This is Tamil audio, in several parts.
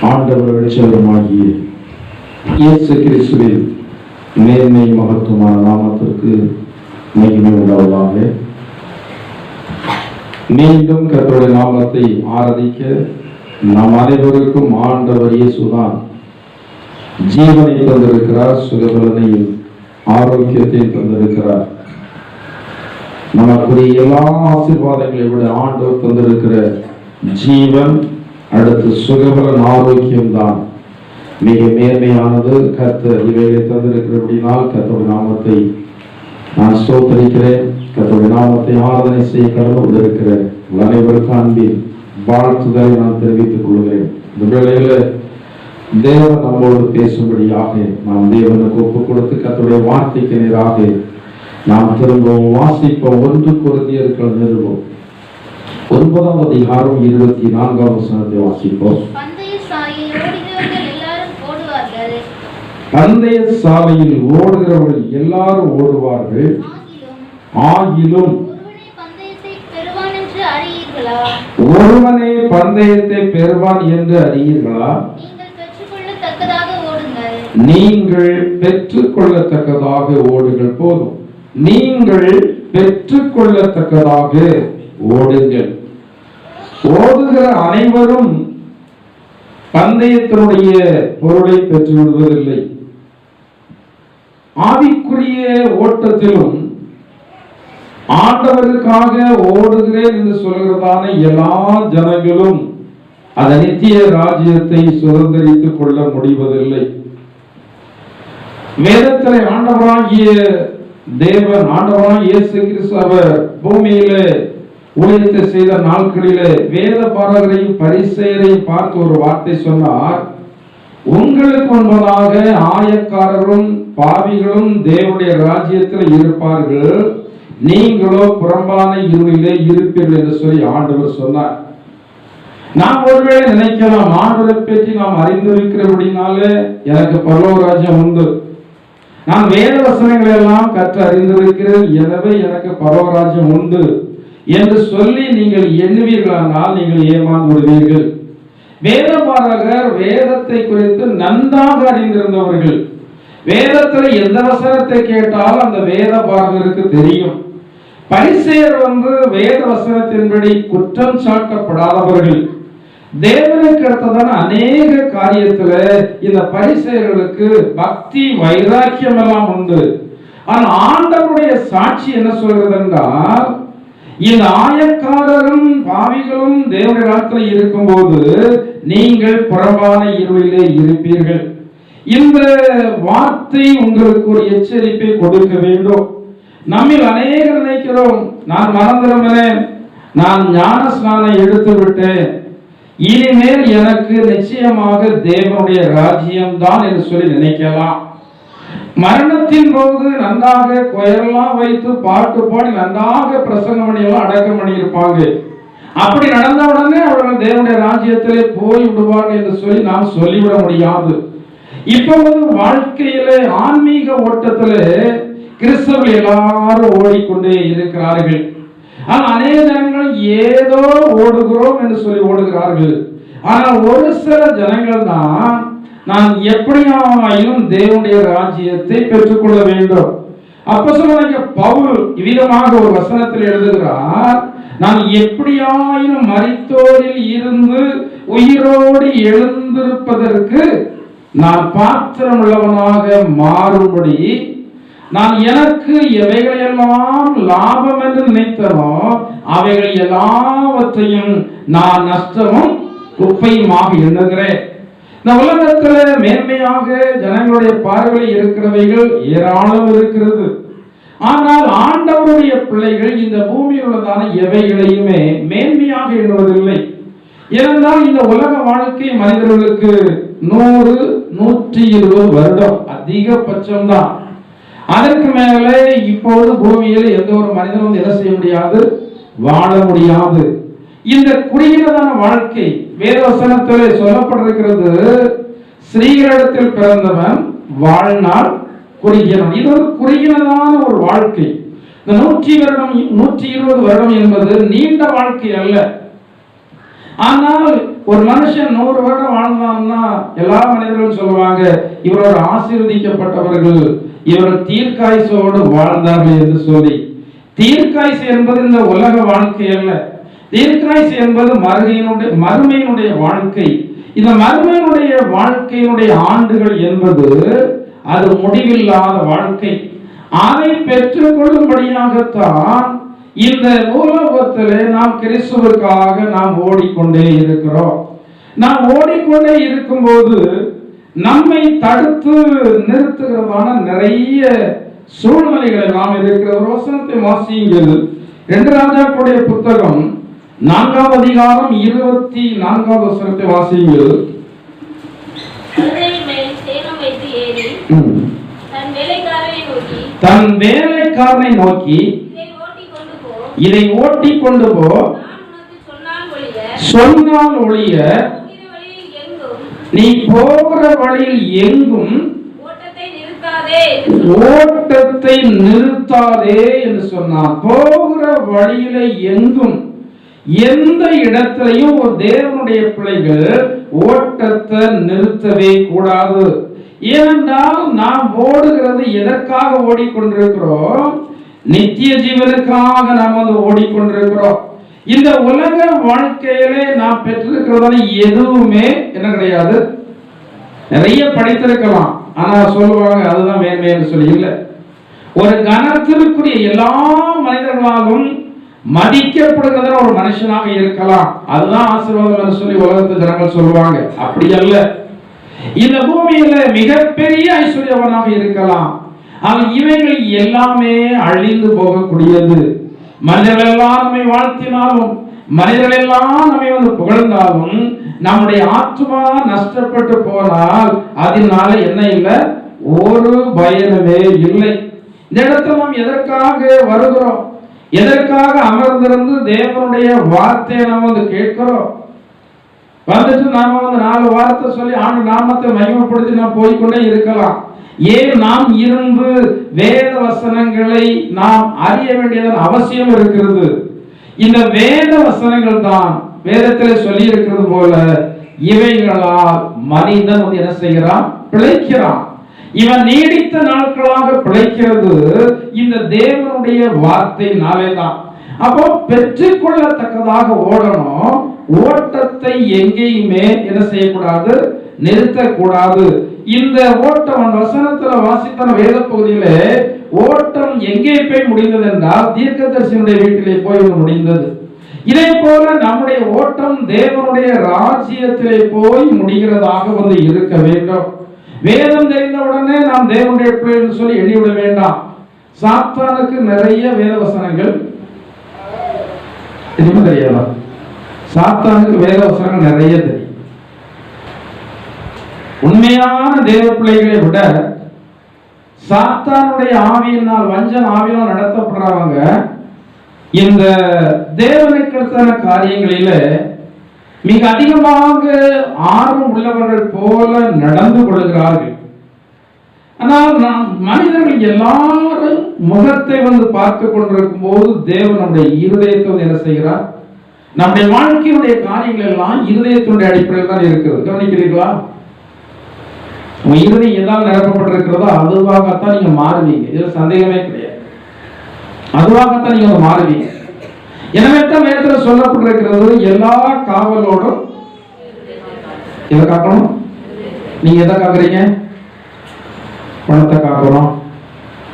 ஆண்டவர் வெளிச்சவருமாகிய இயேசு கிறிஸ்துவின் மேன்மை மகத்துவமான நாமத்திற்கு மகிமை உண்டாவதாக. மீண்டும் கர்த்தருடைய நாமத்தை ஆராதிக்க நாம் அனைவருக்கும் ஆண்டவர் இயேசுதான் ஜீவனை தந்திருக்கிறார், சுகபலனையும் ஆரோக்கியத்தையும் தந்திருக்கிறார். நமக்குரிய எல்லா ஆசீர்வாதங்களை விட ஆண்டவர் தந்திருக்கிற ஜீவன், அடுத்து சுகபலன், ஆரோக்கியம் தான் மிக மேன்மையானது. கர்த்தர் இவைகளை தந்திருக்கிறபடினால் கர்த்தருடைய நாமத்தை நான் ஸ்தோத்திரிக்கிறேன். கர்த்தருடைய நாமத்தை ஆராதனை செய்ய கடந்து கொண்டிருக்கிற அனைவருக்கும் அன்பின் வாழ்த்துதலை நான் தெரிவித்துக் கொள்கிறேன். இந்த வேளையில தேவன் நம்மோடு பேசும்படியாக நாம் தேவனுக்கு ஒப்புக் கொடுத்து கர்த்தருடைய வார்த்தைக்கு நேராக நாம் திரும்பவும் வாசிப்போம். 1 கொரிந்தியர்கள் நிருபம் 9ஆம் அதிகாரம் 24ஆம் வசனத்தை வாசிப்போம். பந்தய சாலையில் ஓடுகிறவர்கள் எல்லாரும் ஓடுவார்கள், ஆகிலும் ஒருவனே பந்தயத்தை பெறுவான் என்று அறியீர்களா? நீங்கள் பெற்றுக்கொள்ளத்தக்கதாக ஓடுங்கள். போதும், நீங்கள் பெற்றுக்கொள்ளத்தக்கதாக ஓடுங்கள். ஓடுகிற அனைவரும் பந்தயத்தினுடைய பொருளை பெற்று விடுவதில்லை. ஆவிக்குரிய ஓட்டத்திலும் ஆண்டவருக்காக ஓடுகிறேன் என்று சொல்கிறதான எல்லா ஜனங்களும் அந்த நித்திய ராஜ்யத்தை சுதந்திரித்துக் கொள்ள முடிவதில்லை. வேதத்திலே ஆண்டவராகிய தேவன், ஆண்டவராகிய இயேசு கிறிஸ்து அவர் பூமியிலே ஊழியத்தை செய்த நாட்களிலே வேத பாரகரையும் பரிசேயரையும் பார்த்து ஒரு வார்த்தை சொன்னார். உங்களுக்கு முன்பதாக ஆயக்காரரும் பாவிகளும் தேவனுடைய ராஜ்யத்தில் இருப்பார்கள், நீங்களோ புறம்பான இருளிலே இருப்பீர்கள் என்று சொல்லி ஆண்டவர் சொன்னார். நாம் ஒருவேளை நினைக்கலாம், ஆண்டவரை பற்றி நாம் அறிந்திருக்கிறபடினாலே எனக்கு பரலோக ராஜ்யம் உண்டு, நான் வேத வசனங்களை எல்லாம் கற்று அறிந்திருக்கிறேன், எனவே எனக்கு பரலோக ராஜ்யம் உண்டு என்று சொல்லி நீங்கள் எண்ணுவீர்களானால் நீங்கள் ஏமாந்து விடுவீர்கள். வேதபாரகர் வேதத்தை குறித்து நன்றாக அறிந்திருந்தவர்கள். வேதத்தில் எந்த வசனத்தை கேட்டாலும் அந்த வேதபாரகருக்கு தெரியும். பரிசேயர் வேத வசனத்தின்படி குற்றம் சாட்டப்படாதவர்கள். தேவனுக்கு அடுத்ததான அநேக காரியத்துல இந்த பரிசேயர்களுக்கு பக்தி வைராக்கியம் எல்லாம் உண்டு. ஆனால் ஆண்டவருடைய சாட்சி என்ன சொல்கிறது என்றால், இந்த ஆயக்காரரும் பாவிகளும் தேவனுடைய நாட்களில் இருக்கும்போது நீங்கள் புறம்பான இருளிலே இருப்பீர்கள். இந்த வார்த்தை உங்களுக்கு ஒரு எச்சரிப்பை கொடுக்க வேண்டும். நம்மில் அநேகர் நினைக்கிறோம், நான் மறந்துடுகிறேன், நான் ஞான ஸ்நானம் எடுத்து விட்டேன், இனிமேல் எனக்கு நிச்சயமாக தேவனுடைய ராஜ்யம் தான் என்று சொல்லி நினைக்கலாம். மரணத்தின் போது நன்றாக கொயரெல்லாம் வைத்து பாட்டு பாடி நன்றாக பிரசங்கம் பண்ணியெல்லாம் அடக்கம் பண்ணியிருப்பாங்க. அப்படி நடந்த உடனே அவர்கள் தேவனுடைய ராஜ்யத்திலே போய் விடுவார்கள் என்று சொல்லி நாம் சொல்லிவிட முடியாது. இப்போது வாழ்க்கையிலே ஆன்மீக ஓட்டத்திலே கிறிஸ்தவர்கள் எல்லாரும் ஓடிக்கொண்டே இருக்கிறார்கள். ஆனால் அநேக ஜனங்கள் ஏதோ ஓடுகிறோம் என்று சொல்லி ஓடுகிறார்கள். ஆனால் ஒரு சில ஜனங்கள் தான் நான் எப்படியாயினும் தேவனுடைய ராஜ்யத்தை பெற்றுக்கொள்ள வேண்டும். அப்போஸ்தலனாகிய பவுல் இவ்விதமாக ஒரு வசனத்தில் எழுதுகிறார், நான் எப்படியாயினும் மரித்தோரில் இருந்து உயிரோடு எழுந்திருப்பதற்கு நான் பாத்திரம் உள்ளவனாக மாறும்படி நான் எனக்கு எவைகளையெல்லாம் லாபம் என்று நினைத்தனோ அவைகள் எல்லாவற்றையும் நான் நஷ்டமும் குப்பையுமாக எண்ணுகிறேன். இந்த உலகத்துல மேன்மையாக ஜனங்களுடைய பார்வையில் இருக்கிறவைகள் ஏராளம் இருக்கிறது. ஆனால் ஆண்டவருடைய பிள்ளைகள் இந்த பூமியில் உள்ளதான எவைகளையுமே மேன்மையாக எண்ணுவதில்லை. ஏனென்றால் இந்த உலக வாழ்க்கை மனிதர்களுக்கு 100-120 வருடம் அதிகபட்சம் தான். அதற்கு மேலே இப்போது பூமியில் எந்த ஒரு மனிதனும் என்ன செய்ய முடியாது, வாழ முடியாது. இந்த குறுகினதான வாழ்க்கை வேதவசனத்திலே சொல்லப்பட்டிருக்கிறது, ஸ்ரீகளிடத்தில் பிறந்தவன் வாழ்நாள் குறுகினவன். இது ஒரு குறுகினதான ஒரு வாழ்க்கை. இந்த 120 வருடம் என்பது நீண்ட வாழ்க்கை அல்ல. ஆனால் ஒரு மனுஷன் 100 வருடம் வாழ்ந்தான்னா எல்லா மனிதர்களும் சொல்லுவாங்க, இவரோட ஆசீர்வதிக்கப்பட்டவர்கள், இவர் தீர்க்காயுசோடு வாழ்ந்தார்கள் என்று சொல்லி. தீர்க்காயுசு என்பது இந்த உலக வாழ்க்கை அல்ல. தீர்க்காயுசு என்பது மறுமையினுடைய வாழ்க்கை. இந்த மறுமையினுடைய வாழ்க்கையினுடைய ஆண்டுகள் என்பது அது முடிவில்லாத வாழ்க்கை. அதை பெற்றுக் கொள்ளும்படியாகத்தான் இந்த உலகத்திலே நாம் கிறிஸ்துவுக்காக நாம் ஓடிக்கொண்டே இருக்கிறோம். நாம் ஓடிக்கொண்டே இருக்கும்போது நம்மை தடுத்து நிறுத்துகிறதான நிறைய சூழ்நிலைகள் எல்லாம் இருக்கிற ஒரு வசனத்தை வாசியுங்கள். 2 ராஜாக்களுடைய புத்தகம் 4ஆம் அதிகாரம் 24ஆவது வசனத்தை வாசியுங்கள். தன் வேலைக்காரனை நோக்கி இதை ஓட்டி கொண்டு போ சொன்னால் ஒழிய நீ போகிற வழியில் எங்கும் ஓட்டத்தை நிறுத்தாதே என்று சொன்னார். போகிற வழியில எங்கும் எந்த இடத்திலையும் ஒரு தேவனுடைய பிள்ளைகள் ஓட்டத்தை நிறுத்தவே கூடாது. ஏனென்றால் நாம் ஓடுகிறது எதற்காக ஓடிக்கொண்டிருக்கிறோம்? நித்திய ஜீவனுக்காக நாம் வந்து ஓடிக்கொண்டிருக்கிறோம். இந்த உலக வாழ்க்கையிலே நாம் பெற்றிருக்கிறதான எதுவுமே என்ன கிடையாது. நிறைய படித்திருக்கலாம், ஆனா சொல்லுவாங்க அதுதான் மேன்மை என்று சொல்லி. இல்லை, ஒரு கனத்திற்குரிய எல்லா மனிதர்களாலும் மதிக்கப்படுகிற ஒரு மனுஷனாக இருக்கலாம், அதுதான் ஆசீர்வாதம் என்று சொல்லி உலகத்து ஜனங்கள் சொல்லுவாங்க. அப்படி அல்ல. இந்த பூமியில மிகப்பெரிய ஐஸ்வர்யவனாக இருக்கலாம், ஆனால் இவைகள் எல்லாமே அழிந்து போகக்கூடியது. மனிதர்கள் எல்லாம் நம்மை வாழ்த்தினாலும், மனிதர்கள் எல்லாம் நம்மை வந்து புகழ்ந்தாலும், நம்முடைய ஆத்மா நஷ்டப்பட்டு போனால் அதனால என்ன இல்லை, ஒரு பயனுமே இல்லை. இந்த இடத்துல நாம் எதற்காக வருகிறோம்? எதற்காக அமர்ந்திருந்து தேவனுடைய வார்த்தையை நாம் வந்து கேட்கிறோம்? வந்துட்டு நாம வந்து 4 வார்த்தை சொல்லி ஆண்டு நாமத்தை மகிமைப்படுத்தி நாம் போய்கொண்டே இருக்கலாம். ஏன் நாம் இருந்து வேத வசனங்களை நாம் அறிய வேண்டியதன் அவசியம் இருக்கிறது. இந்த வேத வசனங்கள் தான் வேதத்தில் சொல்லி இருக்கிறது போல இவைகளால் மனிதன் வந்து என்ன செய்கிறான்? பிழைக்கிறான். இவன் நீடித்த நாட்களாக பிழைக்கிறது இந்த தேவனுடைய வார்த்தையினாலே தான். அப்போ பெற்றுக்கொள்ளத்தக்கதாக ஓடணும். ஓட்டத்தை எங்கேயுமே என்ன செய்யக்கூடாது? நிறுத்தக்கூடாது. இந்த ஓட்டம் வசனத்துல வாசித்தான வேத பகுதியிலே ஓட்டம் எங்கே போய் முடிந்தது என்றால் தீர்க்கதரிசியினுடைய வீட்டிலே போய் முடிந்தது. இதே போல நம்முடைய ஓட்டம் தேவனுடைய ராஜ்யத்திலே போய் முடிகிறதாக வந்து இருக்க வேண்டும். வேதம் தெரிந்தவுடனே நாம் தேவனுடைய பிள்ளைகள் சொல்லி எண்ணிவிட வேண்டாம். சாத்தானுக்கு நிறைய வேத வசனங்கள் தெரியாதா? சாத்தானுக்கு வேத வசனங்கள் நிறைய தெரியும். உண்மையான தேவ பிள்ளைகளை விட சாத்தானுடைய ஆவியினால், வஞ்சன ஆவியினால் நடத்தப்படுறவங்க இந்த தேவனுக்கான காரியங்களில மிக அதிகமாக ஆர்வம் உள்ளவர்கள் போல நடந்து கொள்கிறார்கள். ஆனால் மனிதர்கள் எல்லாரும் முகத்தை வந்து பார்த்து கொண்டிருக்கும் போது தேவன் நம்முடைய இருதயத்தை என்ன செய்கிறார்? நம்முடைய வாழ்க்கையுடைய காரியங்கள் எல்லாம் இருதயத்தினுடைய அடிப்படையில் தான் இருக்கிறது. கவனிக்கிறீர்களா? உங்க இருதயம் எதாவது நிரப்பப்பட்டிருக்கிறதோ அதுவாகத்தான் நீங்க மாறுவீங்க. இதுல சந்தேகமே கிடையாது. அதுவாகத்தான் நீங்க மாறுவீங்க. எனவே தான் வேதத்தில் சொல்லப்பட்டிருக்கிறது, எல்லா காவலோடும் எதை காக்கணும்? நீங்க எதை காக்குறீங்க? பணத்தை காக்கிறோம்,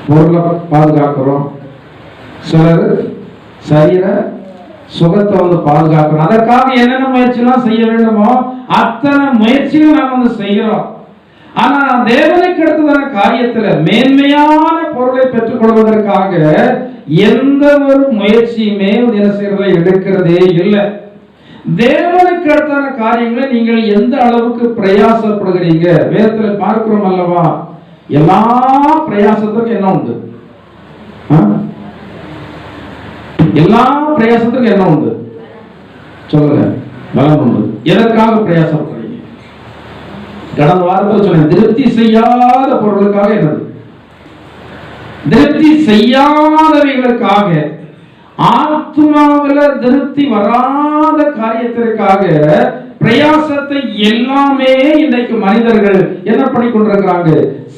பொருளை பாதுகாக்கிறோம், சிலர் சரீர சுகத்தை வந்து பாதுகாக்கிறோம். அதற்காக என்னென்ன முயற்சியெல்லாம் செய்ய வேண்டுமோ அத்தனை முயற்சியும் நாம் வந்து செய்கிறோம். ஆனா தேவனுக்கு அடுத்ததான காரியத்துல மேன்மையான பொருளை பெற்றுக் கொள்வதற்காக எந்த ஒரு முயற்சியுமே என்ன செய்யறதை எடுக்கிறதே இல்லை. தேவனுக்கு அடுத்தான காரியங்களை நீங்கள் எந்த அளவுக்கு பிரயாசப்படுகிறீங்க? வேதத்துல பார்க்கிறோம் அல்லவா? எல்லா பிரயாசத்துக்கும் என்ன உண்டு? எல்லா பிரயாசத்துக்கும் என்ன உண்டு? சொல்லுங்க. பலன் உண்டு. எதற்காக பிரயாசப்படுறீங்க? கடந்த வாரத்தில் சொன்னேன், திருப்தி செய்யாத பொருளுக்காக என்னது? திருப்தி செய்யாதவைகளுக்காக, ஆத்மாவில திருப்தி வராத காரியத்திற்காக பிரயாசத்தை எல்லாமே இன்றைக்கு மனிதர்கள் என்ன பண்ணி கொண்டிருக்கிறாங்க?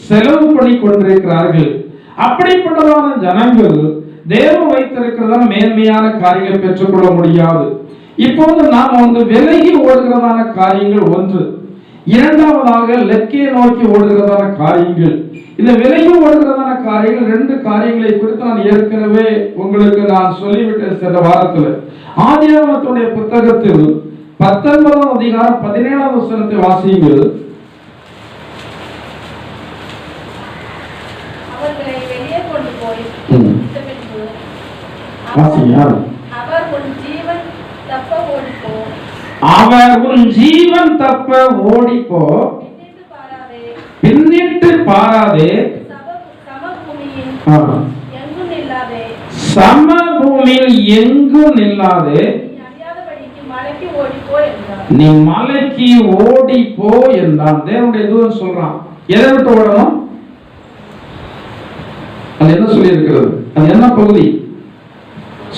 செலவு பண்ணி கொண்டிருக்கிறார்கள். அப்படிப்பட்டதான ஜனங்கள் தேவன் வைத்திருக்கிறதான மேன்மையான காரியங்களை பெற்றுக்கொள்ள முடியாது. இப்போது நாம் விலகி ஓடுகிறதான காரியங்கள் ஒன்று. இரண்டாவதாக லெக்கே நோக்கி ஓடுகிறதான காரியங்கள். இந்த விலகி ஓடுகிறதான காரியங்கள் ரெண்டு காரியங்களை குறித்து நான் ஏற்கனவே உங்களுக்கு நான் சொல்லிவிட்டேன் சென்ற வாரத்தில். ஆதியாகமத்துடைய புத்தகத்தில் 19ஆம் அதிகாரம் 17ஆம் வசனத்தை வாசியுங்கள். அவர்களை வெளியே கொண்டு போய் அவர் உன் ஜீவன் தப்ப ஓடிப்போ, பின்னிட்டு பாராதே, சமபூமியில் எங்கும் நில்லாதே, நீ மலைக்கு ஓடி போ என்றான். தேவனுடைய தூதன் சொல்றான். எதை விட்டு ஓடணும்? அது என்ன சொல்லி இருக்கிறது? அது என்ன பகுதி?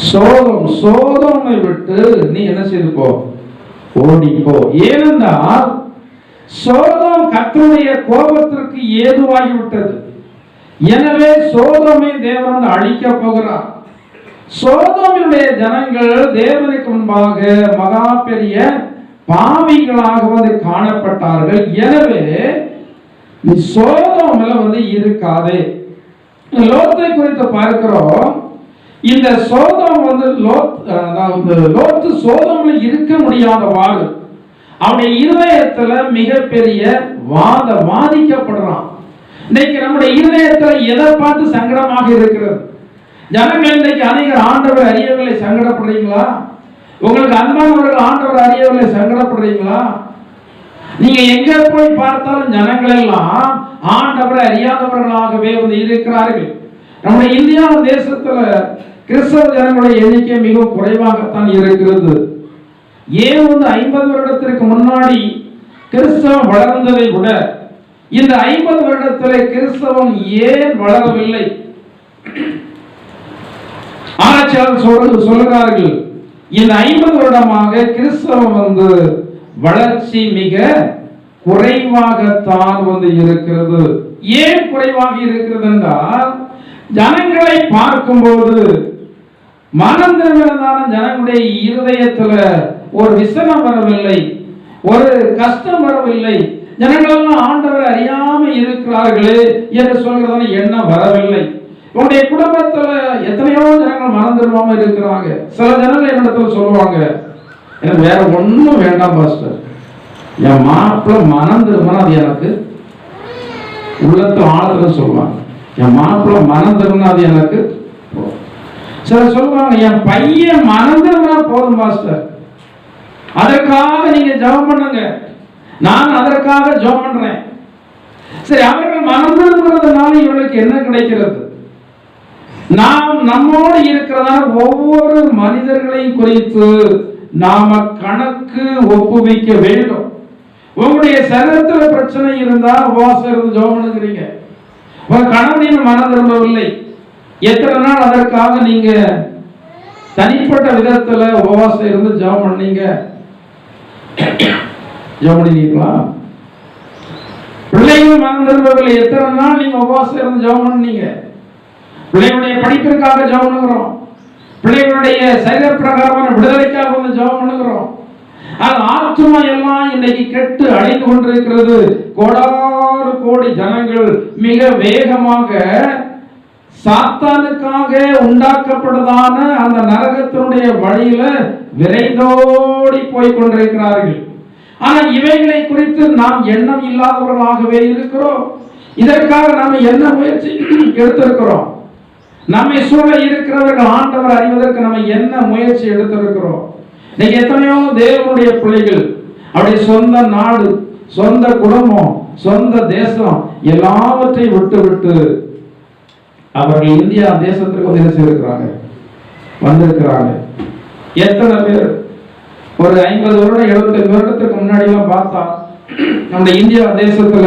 சோதோமை விட்டு நீ என்ன செய்து போ? ஓடி போ. ஏனென்றால் சோதோம் கர்த்தருடைய கோபத்திற்கு ஏதுவாகிவிட்டது. எனவே சோதோமை தேவன் அழிக்க போகிறார். சோதோமினுடைய ஜனங்கள் தேவனுக்கு முன்பாக மகா பெரிய பாவிகளாக காணப்பட்டார்கள். எனவே நீ சோதோமில் இருக்காதே. லோத்தை குறித்து பார்க்கிறோம். இந்த சோதோம் லோத்து சோதோமில் இருக்க முடியாதவாறு அவனுடைய இருதயத்துல மிகப்பெரிய வாதிக்கப்படுறான். இன்னைக்கு நம்முடைய இருதயத்துல எதை பார்த்து சங்கடமாக இருக்கிறது? ஜனங்கள் இன்னைக்கு அநேகர் ஆண்டவர் அறியவில்லை, சங்கடப்படுறீங்களா? உங்களுக்கு அன்பானவர்கள் ஆண்டவர் அறியவில்லை, சங்கடப்படுறீங்களா? நீங்க எங்க போய் பார்த்தாலும் ஜனங்கள் எல்லாம் ஆண்டவரை அறியாதவர்களாகவே இருக்கிறார்கள். நம்முடைய இந்தியா தேசத்துல கிறிஸ்தவ ஜனங்களுடைய எண்ணிக்கை மிகவும் குறைவாகத்தான் இருக்கிறது. ஏன் 50 வருடத்திற்கு முன்னாடி கிறிஸ்தவம் வளர்ந்ததை விட இந்த 50 வருடத்திலே கிறிஸ்தவம் ஏன் வளரவில்லை? ஆராய்ச்சியாளர்கள் சொல்லுகிறார்கள், இந்த 50 வருடமாக கிறிஸ்தவம் வளர்ச்சி மிக குறைவாகத்தான் இருக்கிறது. ஏன் குறைவாக இருக்கிறது என்றால், ஜனங்களை பார்க்கும்போது மனந்திரமான ஜனங்களுடைய இருதயத்துல ஒரு விசனம் வரவில்லை, ஒரு கஷ்டம் வரவில்லை. ஜனங்கள் எல்லாம் ஆண்டவரை அறியாம இருக்கிறார்களே என்று சொல்கிறதான எண்ணம் வரவில்லை. உங்களுடைய குடும்பத்துல எத்தனையோ ஜனங்கள் மனந்திருவாம இருக்கிறாங்க. சில ஜனங்கள் என்னிடத்துல சொல்லுவாங்க, எனக்கு வேற ஒண்ணும் வேண்டாம் பாஸ்டர், என் மாப்பிள்ள மனம் திரும்பினா அது எனக்கு உள்ளத்து ஆழத்துல சொல்லுவாங்க. என் மாப்பிள்ள மனம் திரும்பினா அது எனக்கு. சில சொல்லுவாங்க, என் பையன் மனம் திரும்பினா போதும் பாஸ்டர், அதற்காக நீங்க ஜெபம் பண்ணுங்க, நான் அதற்காக ஜெபம் பண்றேன். சரி, அவர்கள் மனம் திரும்புறதுனால இவர்களுக்கு என்ன கிடைக்கிறது? நாம் நம்மோடு இருக்கிறதான ஒவ்வொரு மனிதர்களையும் குறித்து நாம கணக்கு ஒப்புவிக்க வேண்டும். உங்களுடைய சரீரத்துல பிரச்சனை இருந்தா உபவாசம் இருந்து ஜெபம் பண்ணுகிறீங்க. உங்க கணவனின் மனம் திரும்பவில்லை, எத்தனை நாள் அதற்காக நீங்க தனிப்பட்ட விதத்துல உபவாசம் இருந்து ஜெபம் பண்ணீங்க? ஜெபம் பண்ணீங்களா? பிள்ளைகள் மனம் திரும்பவில்லை, எத்தனை நாள் நீங்க உபவாசம் இருந்து ஜெபம் பண்ணீங்க? பிள்ளைகளுடைய படிப்பிற்காக ஜெபம் பண்ணுகிறோம், பிள்ளைகளுடைய சரீர பிரகாரமான விடுதலைக்காக ஜெபம் பண்ணுகிறோம். ஆத்மா எல்லாம் இன்னைக்கு கெட்டு அழிந்து கொண்டிருக்கிறது. கோடாறு கோடி ஜனங்கள் மிக வேகமாக சாத்தானுக்காக உண்டாக்கப்பட்டதான அந்த நரகத்தினுடைய வழியில விரைந்தோடி போய் கொண்டிருக்கிறார்கள். ஆனா இவைகளை குறித்து நாம் எண்ணம் இல்லாதவர்களாகவே இருக்கிறோம். இதற்காக நாம் என்ன முயற்சி எடுத்திருக்கிறோம்? நம்மை சூழ இருக்கிறவர்கள் ஆண்டவர் அறிவதற்கு நம்ம என்ன முயற்சி எடுத்திருக்கிறோம்? இன்னைக்கு எத்தனையோ தேவனுடைய பிள்ளைகள் அவருடைய சொந்த நாடு, சொந்த குடும்பம், சொந்த தேசம் எல்லாவற்றையும் விட்டு அவர்கள் இந்தியா தேசத்திற்கு என்ன செய்திருக்கிறாங்க, வந்திருக்கிறாங்க. எத்தனை பேர் ஒரு 50 வருடம் 75 வருடத்துக்கு முன்னாடி எல்லாம் பார்த்தா நம்முடைய இந்தியா தேசத்துல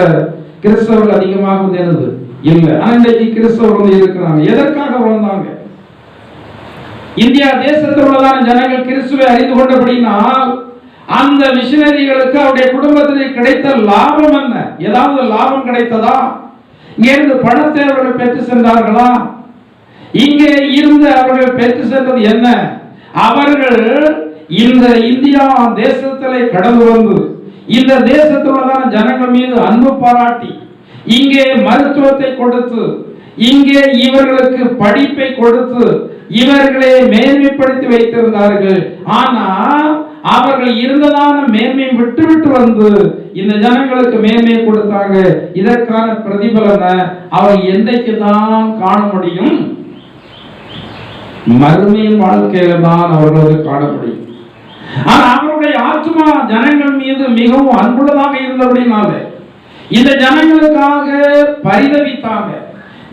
கிறிஸ்தவர்கள் அதிகமாக இருந்தது இல்ல. ஆனா இன்றைக்கு கிறிஸ்தவர்கள் இருக்கிறாங்க. எதற்காக வந்தாங்க? இந்தியா தேசத்தில் உள்ளதான ஜனங்கள் கிறிஸ்துவை அறிந்து கொண்டபடினால் அந்த மிஷனரிகளுக்கு அவருடைய குடும்பத்திற்கு கிடைத்த லாபம் என்ன? ஏதாவது லாபம் கிடைத்ததா? இங்கிருந்து பணத்தை அவர்கள் பெற்று சென்றார்களா? இங்கே இருந்து அவர்கள் பெற்று சென்றது என்ன? அவர்கள் இந்த இந்தியா தேசத்திலே கடந்து வந்து இந்த தேசத்தில் உள்ள ஜனங்கள் மீது அன்பு பாராட்டி இங்கே மருத்துவத்தை கொடுத்து இங்கே இவர்களுக்கு படிப்பை கொடுத்து இவர்களை மேன்மைப்படுத்தி வைத்திருந்தார்கள். ஆனா அவர்கள் இருந்ததான மேன்மையை விட்டு வந்து இந்த ஜனங்களுக்கு மேன்மையை கொடுத்தாங்க. இதற்கான பிரதிபலனை அவர் என்றைக்கு தான் காண முடியும்? மறுமையின் வாழ்க்கையில தான் அவர்களுக்கு காண முடியும். ஆனா அவருடைய ஆத்மா ஜனங்கள் மீது மிகவும் அன்புள்ளதாக இருந்தபடினால இந்த ஜனங்களுக்காக பரிதவித்தாங்க.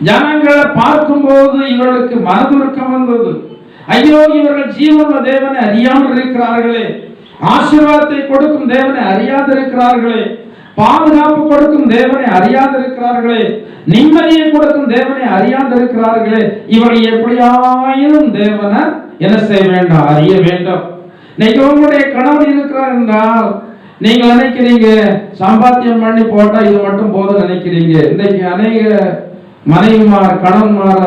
ஜனங்களை பார்க்கும்போது இவர்களுக்கு மனதுருக்கம் வந்தது. ஐயோ, இவர்கள் ஜீவனுள்ள தேவனை அறியாமல் இருக்கிறார்களே, ஆசீர்வாதத்தை கொடுக்கும் தேவனை அறியாது இருக்கிறார்களே, பாதுகாப்பு கொடுக்கும் தேவனை அறியாது இருக்கிறார்களே, நிம்மதியை கொடுக்கும் தேவனை அறியாது இருக்கிறார்களே, இவர்கள் எப்படியாயினும் தேவனை என்ன செய்ய வேண்டும்? அறிய வேண்டும். இன்னைக்கு உங்களுடைய கணவன் இருக்கிறார் என்றால் நீங்க நினைக்கிறீங்க சம்பாத்தியம் பண்ணி போட்டா இது மட்டும் போதும் நினைக்கிறீங்க. இன்னைக்கு அநேக மனைவிமார் கணவன்மார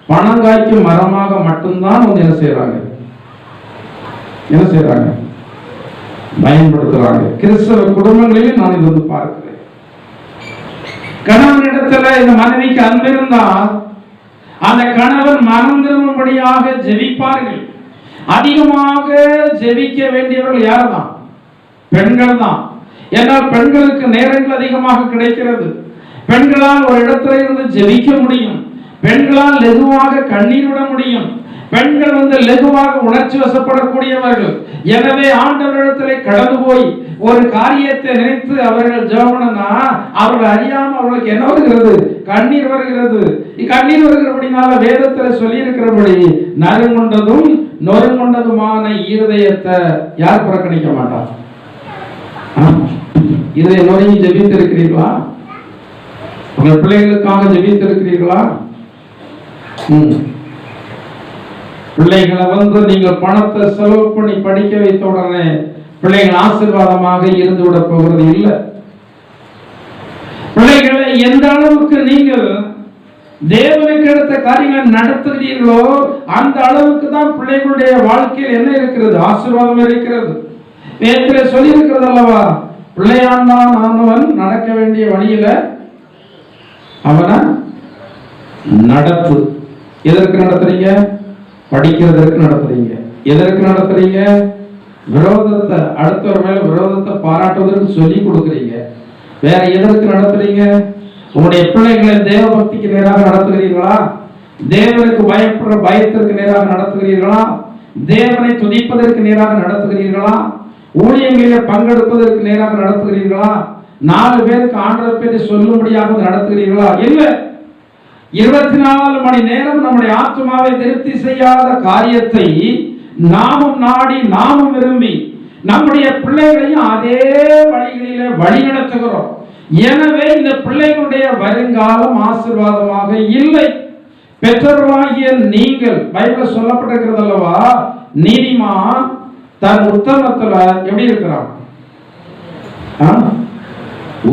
பணம் காய்க்கும் மரமாக மட்டும்தான் வந்து என்ன செய்யறாங்க பயன்படுத்துறாங்க. கிறிஸ்தவ குடும்பங்களிலும் நான் இது வந்து பார்க்கிறேன். கணவனிடத்துல இந்த மனைவிக்கு அன்பு இருந்தால் அந்த கணவன் மனம் திரும்பும்படியாக ஜெபிப்பார்கள். அதிகமாக ஜெபிக்க வேண்டியவர்கள் யார் தான்? பெண்கள் தான். ஏன்னால் பெண்களுக்கு நேரங்கள் அதிகமாக கிடைக்கிறது. பெண்களால் ஒரு இடத்துல இருந்து ஜெபிக்க முடியும். பெண்களால் லெகுவாக கண்ணீர் விட முடியும். பெண்கள் வந்து லெகுவாக உணர்ச்சி வசப்படக்கூடியவர்கள். எனவே ஆண்டவரிடத்திலே கடந்து போய் ஒரு காரியத்தை நினைத்து அவர்கள் ஜெபம்னா அவர்கள் அறியாம அவர்களுக்கு என்ன வருகிறது? கண்ணீர் வருகிறது. கண்ணீர் வருகிறபடினால வேதத்தில் சொல்லி இருக்கிறபடி நறுங்குண்டதும் நொறுங்குண்டதுமான இருதயத்தை யார் புறக்கணிக்க மாட்டார்? இதை நொறுங்கி ஜெபித்து இருக்கிறீர்களா? உங்கள் பிள்ளைகளுக்காக ஜெபித்து இருக்கிறீர்களா? பிள்ளைகளை வந்து நீங்கள் பணத்தை செலவு பண்ணி படிக்க வைத்த உடனே பிள்ளைகள் ஆசீர்வாதமாக இருந்து விட போகிறது இல்லை. பிள்ளைகளை எந்த அளவுக்கு நீங்கள் தேவனுக்கு எடுத்த காரியங்கள் நடத்துகிறீர்களோ அந்த அளவுக்கு தான் பிள்ளைகளுடைய வாழ்க்கையில் என்ன இருக்கிறது? ஆசீர்வாதம் இருக்கிறது. வேதத்தில் சொல்லி இருக்கிறது அல்லவா? பிள்ளையாண்டான் ஆனவன் நடக்க வேண்டிய வழியில அவனை நடத்து. எதற்கு நடத்துறீங்க? படிக்கிறதற்கு நடத்துறீங்க. எதற்கு நடத்துறீங்க? விரோதத்தை, அடுத்தவர் மேல விரோதத்தை பாராட்டுவதற்கு சொல்லி கொடுக்குறீங்க. வேற எதற்கு நடத்துறீங்க? உங்களுடைய பிள்ளைகளை தேவ பக்திக்கு நேராக நடத்துகிறீர்களா? தேவனுக்கு பயப்படுற பயத்திற்கு நேராக நடத்துகிறீர்களா? தேவனை துதிப்பதற்கு நேராக நடத்துகிறீர்களா? ஊழியங்களிலே பங்கெடுப்பதற்கு நேராக நடத்துகிறீர்களா? 4 பேருக்கு ஆண்டவர் பேரை சொல்லும்படியாக நடத்துகிறீர்களா? இல்லை. 24 மணி நேரம் நம்முடைய ஆத்மாவை திருப்தி செய்யாத காரியத்தை நாமும் நாடி நாமும் விரும்பி நம்முடைய பிள்ளைகளையும் அதே வழிகளிலே வழி நடத்துகிறோம். எனவே இந்த பிள்ளைகளுடைய வருங்காலம் ஆசீர்வாதமாக இல்லை. பெற்றோர்களாகிய நீங்கள், பைபிள் சொல்லப்பட்டிருக்கிறது அல்லவா, நீதிமான் தன் உத்தமத்துல எப்படி இருக்கிறான்?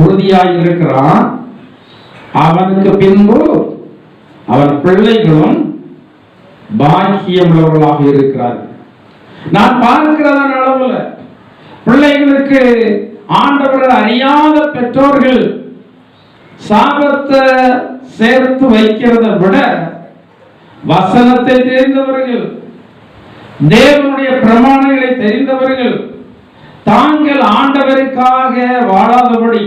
உறுதியாய் இருக்கிறான். அவனுக்கு பின்பு அவன் பிள்ளைகளும் பாக்கியம் உள்ளவர்களாக இருக்கிறார்கள். நான் பார்க்கிறதான அளவுல பிள்ளைகளுக்கு ஆண்டவர்கள் அறியாத பெற்றோர்கள் சாபத்தை சேர்த்து வைக்கிறதை விட வசனத்தை தெரிந்தவர்கள், தேவனுடைய பிரமாணங்களை தெரிந்தவர்கள், தாங்கள் ஆண்டவருக்காக வாழாதபடி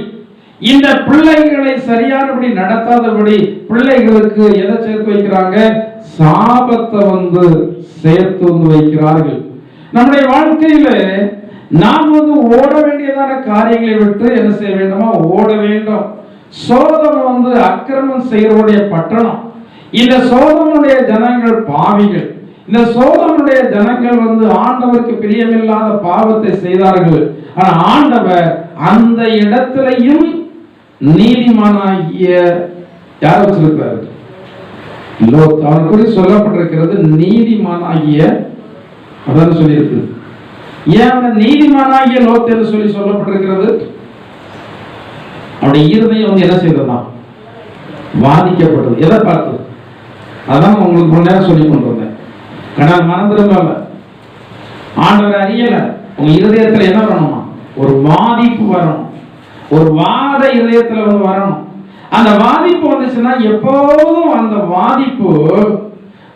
இந்த பிள்ளைகளை சரியானபடி நடத்தாதபடி பிள்ளைகளுக்கு எதை சேர்த்து வைக்கிறாங்க? சாபத்தை வந்து சேர்த்து வந்து வைக்கிறார்கள். நம்முடைய வாழ்க்கையில நாம் வந்து ஓட வேண்டியதான காரியங்களை விட்டு என்ன செய்ய வேண்டுமோ ஓட வேண்டும். சோதம் வந்து அக்கிரமம் செய்யறவருடைய பட்டணம். இந்த சோதமுடைய ஜனங்கள் பாவிகள். இந்த சோதமுடைய ஜனங்கள் வந்து ஆண்டவருக்கு பிரியமில்லாத பாவத்தை செய்தார்கள். ஆனா ஆண்டவர் அந்த இடத்திலையும் நீதிமானாகிய யார் வச்சிருக்கிறார்? லோத். அவன் குறித்து சொல்லப்பட்டிருக்கிறது நீதிமானாகிய, அதான் சொல்லியிருக்கு, ஏன் அவனை நீதிமானாகிய லோத் என்று சொல்லி சொல்லப்பட்டிருக்கிறது? அவனுடைய இருதயம் வந்து என்ன செய்ததான்? பாதிக்கப்பட்டது. எதை பார்த்து? அதான் உங்களுக்கு முன்ன நேரம் சொல்லி கொண்டு வந்தேன். கணவன் மனம் திரும்பல, ஆண்டவரை அறியல. உங்க இருதயத்துல என்ன வரணுமா? ஒரு பாதிப்பு வரணும். ஒரு வாத இதயத்துல வந்து வரணும். அந்த பாதிப்பு வந்துச்சுன்னா எப்போதும் அந்த பாதிப்பு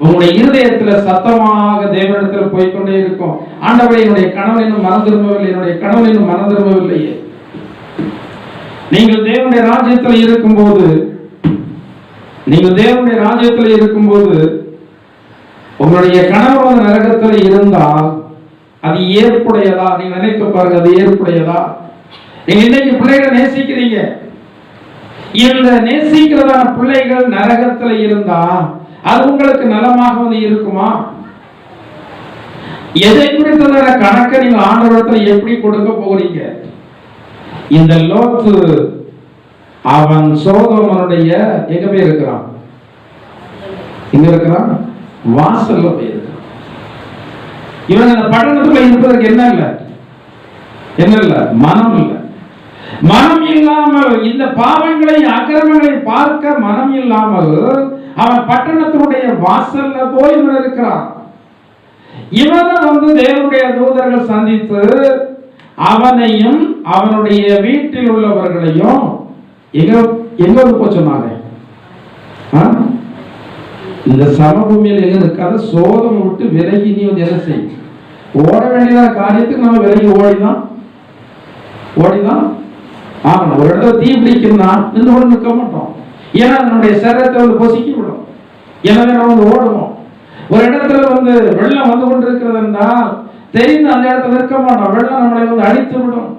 உங்களுடைய இருதயத்துல சத்தமாக தேவனிடத்துல போய்கொண்டே இருக்கும். ஆண்டவரே, என்னுடைய கணவன் இன்னும் மனம் திரும்பவில்லை, என்னுடைய கணவன் இன்னும் மனம் திரும்பவில்லையே. நீங்கள் தேவனுடைய ராஜ்யத்தில் இருக்கும்போது, உங்களுடைய கணவன் நரகத்தில் இருந்தால் அது ஏற்புடையதா? நீங்க நினைத்து பாருங்க, அது ஏற்புடையதா? நீங்க இன்னைக்கு பிள்ளைகளை நேசிக்கிறீங்க, இந்த நேசிக்கிறதான பிள்ளைகள் நரகத்துல இருந்தா அது உங்களுக்கு நலமாக வந்து இருக்குமா? எதை குறித்ததான கணக்கை நீங்க ஆண்டவரத்துல எப்படி கொடுக்க போறீங்க? இந்த லோத்து அவன் சோதோமனுடைய எங்க போய் இருக்கிறான்? எங்க இருக்கிறான்? வாசல்ல போய் இருக்கிறான். இவன் அந்த பட்டணத்துல இருப்பதற்கு என்ன இல்ல? மனம் இல்ல. மனம் இல்லாமல், இந்த பாவங்களை அக்கிரமங்களை பார்க்க மனம் இல்லாமல் அவன் பட்டணத்தினுடைய வாசல்ல போய் இவன் இருக்கிறான். இவனை வந்து தேவனுடைய தூதர்கள் சந்தித்து அவனையும் அவனுடைய வீட்டில் உள்ளவர்களையும் எங்க போய் சொன்னாங்க? இந்த சமபூமியில் எங்க இருக்காத சோதனை விட்டு விலகி நீ வந்து என்ன செய்? ஓட வேண்டியதான காரியத்துக்கு நம்ம விலகி ஓடிதான் ஆகணும். ஒரு இடத்துல தீ பிடிக்கும்னா நிற்க மாட்டோம். ஏன்னா நம்முடைய சரீரத்தை வந்து பொசுக்கி விடும். எனவே நம்ம வந்து ஓடுவோம். ஒரு இடத்துல வந்து வெள்ளம் வந்து கொண்டிருக்கிறதுனா தெரிந்து அந்த இடத்துல நிற்க மாட்டோம். வெள்ளம் நம்மளை வந்து அழித்து விடும்.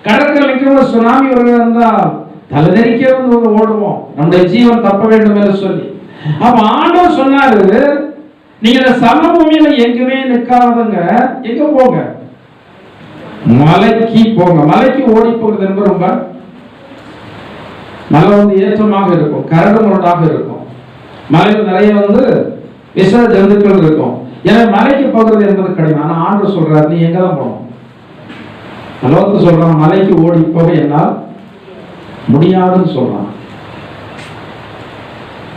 கடற்கரைக்கு சுனாமி இருந்தால் தலைதறிக்க வந்து ஓடுவோம், நம்முடைய ஜீவன் தப்ப வேண்டும் என்று சொல்லி. அப்ப ஆண்டவர் சொன்னாரு, நீங்க சமபூமியில எங்குமே நிற்காதங்க, எங்க போங்க? மலைக்கு போங்க. மலைக்கு ஓடி போகிறது என்பது ரொம்ப மலை வந்து ஏற்றமாக இருக்கும், கரடு முரடாக இருக்கும். மலையில் நிறைய வந்து விஷ ஜந்துக்கள் இருக்கும். எனவே மலைக்கு போகிறது என்பது கடினம். ஆனா ஆண்டவர் சொல்றாரு, நீ எங்க தான் போகணும்? லோத்து சொல்றான், மலைக்கு ஓடி போக என்னால் முடியாதுன்னு சொல்றான்.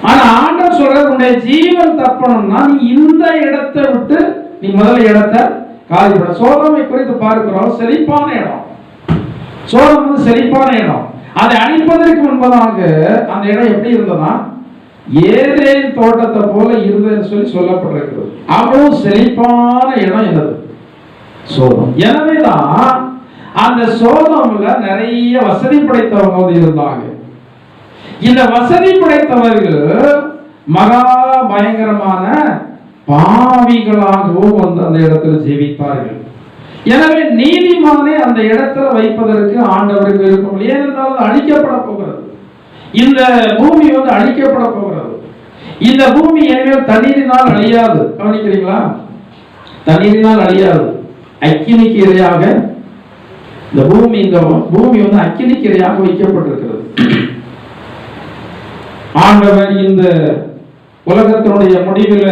ஆனா ஆண்டவர் சொல்றாரு, உன்னுடைய ஜீவன் தப்பணும்னா நீ இந்த இடத்தை விட்டு நீ முதல்ல இடத்தை காலிப்பட. சோதோமை குறித்து பார்க்கிறோம், செழிப்பான இடம். சோதம் வந்து செழிப்பான இடம். அதை அழிப்பதற்கு முன்பதாக அந்த இடம் எப்படி இருந்ததா? ஏதேன் தோட்டத்தை போல இருந்ததுன்னு சொல்லி சொல்லப்பட்டிருக்கிறது. அவ்வளவு செழிப்பான இடம் என்னது? சோதம். எனவேதான் அந்த சோதம்ல நிறைய வசதி படைத்தவங்க வந்து இருந்தாங்க. இந்த வசதி படைத்தவர்கள் மகா பயங்கரமான பாவிகளாகவும் வந்து அந்த இடத்துல ஜீவித்தார்கள். எனவே நீதிமானே அந்த இடத்துல வைப்பதற்கு ஆண்டவருக்கு இருக்கும். ஏனென்றால் அழிக்கப்பட போகிறது. இந்த பூமி வந்து அழிக்கப்பட போகிறது. இந்த பூமி இனிமேல் தண்ணீரினால் அழியாது. கவனிக்கிறீங்களா? தண்ணீரினால் அழியாது. அக்கினிக்கு இரையாக இந்த பூமி வந்து அக்கினிக்கு இரையாக வைக்கப்பட்டிருக்கிறது. ஆண்டவர் இந்த உலகத்தினுடைய முடிவில்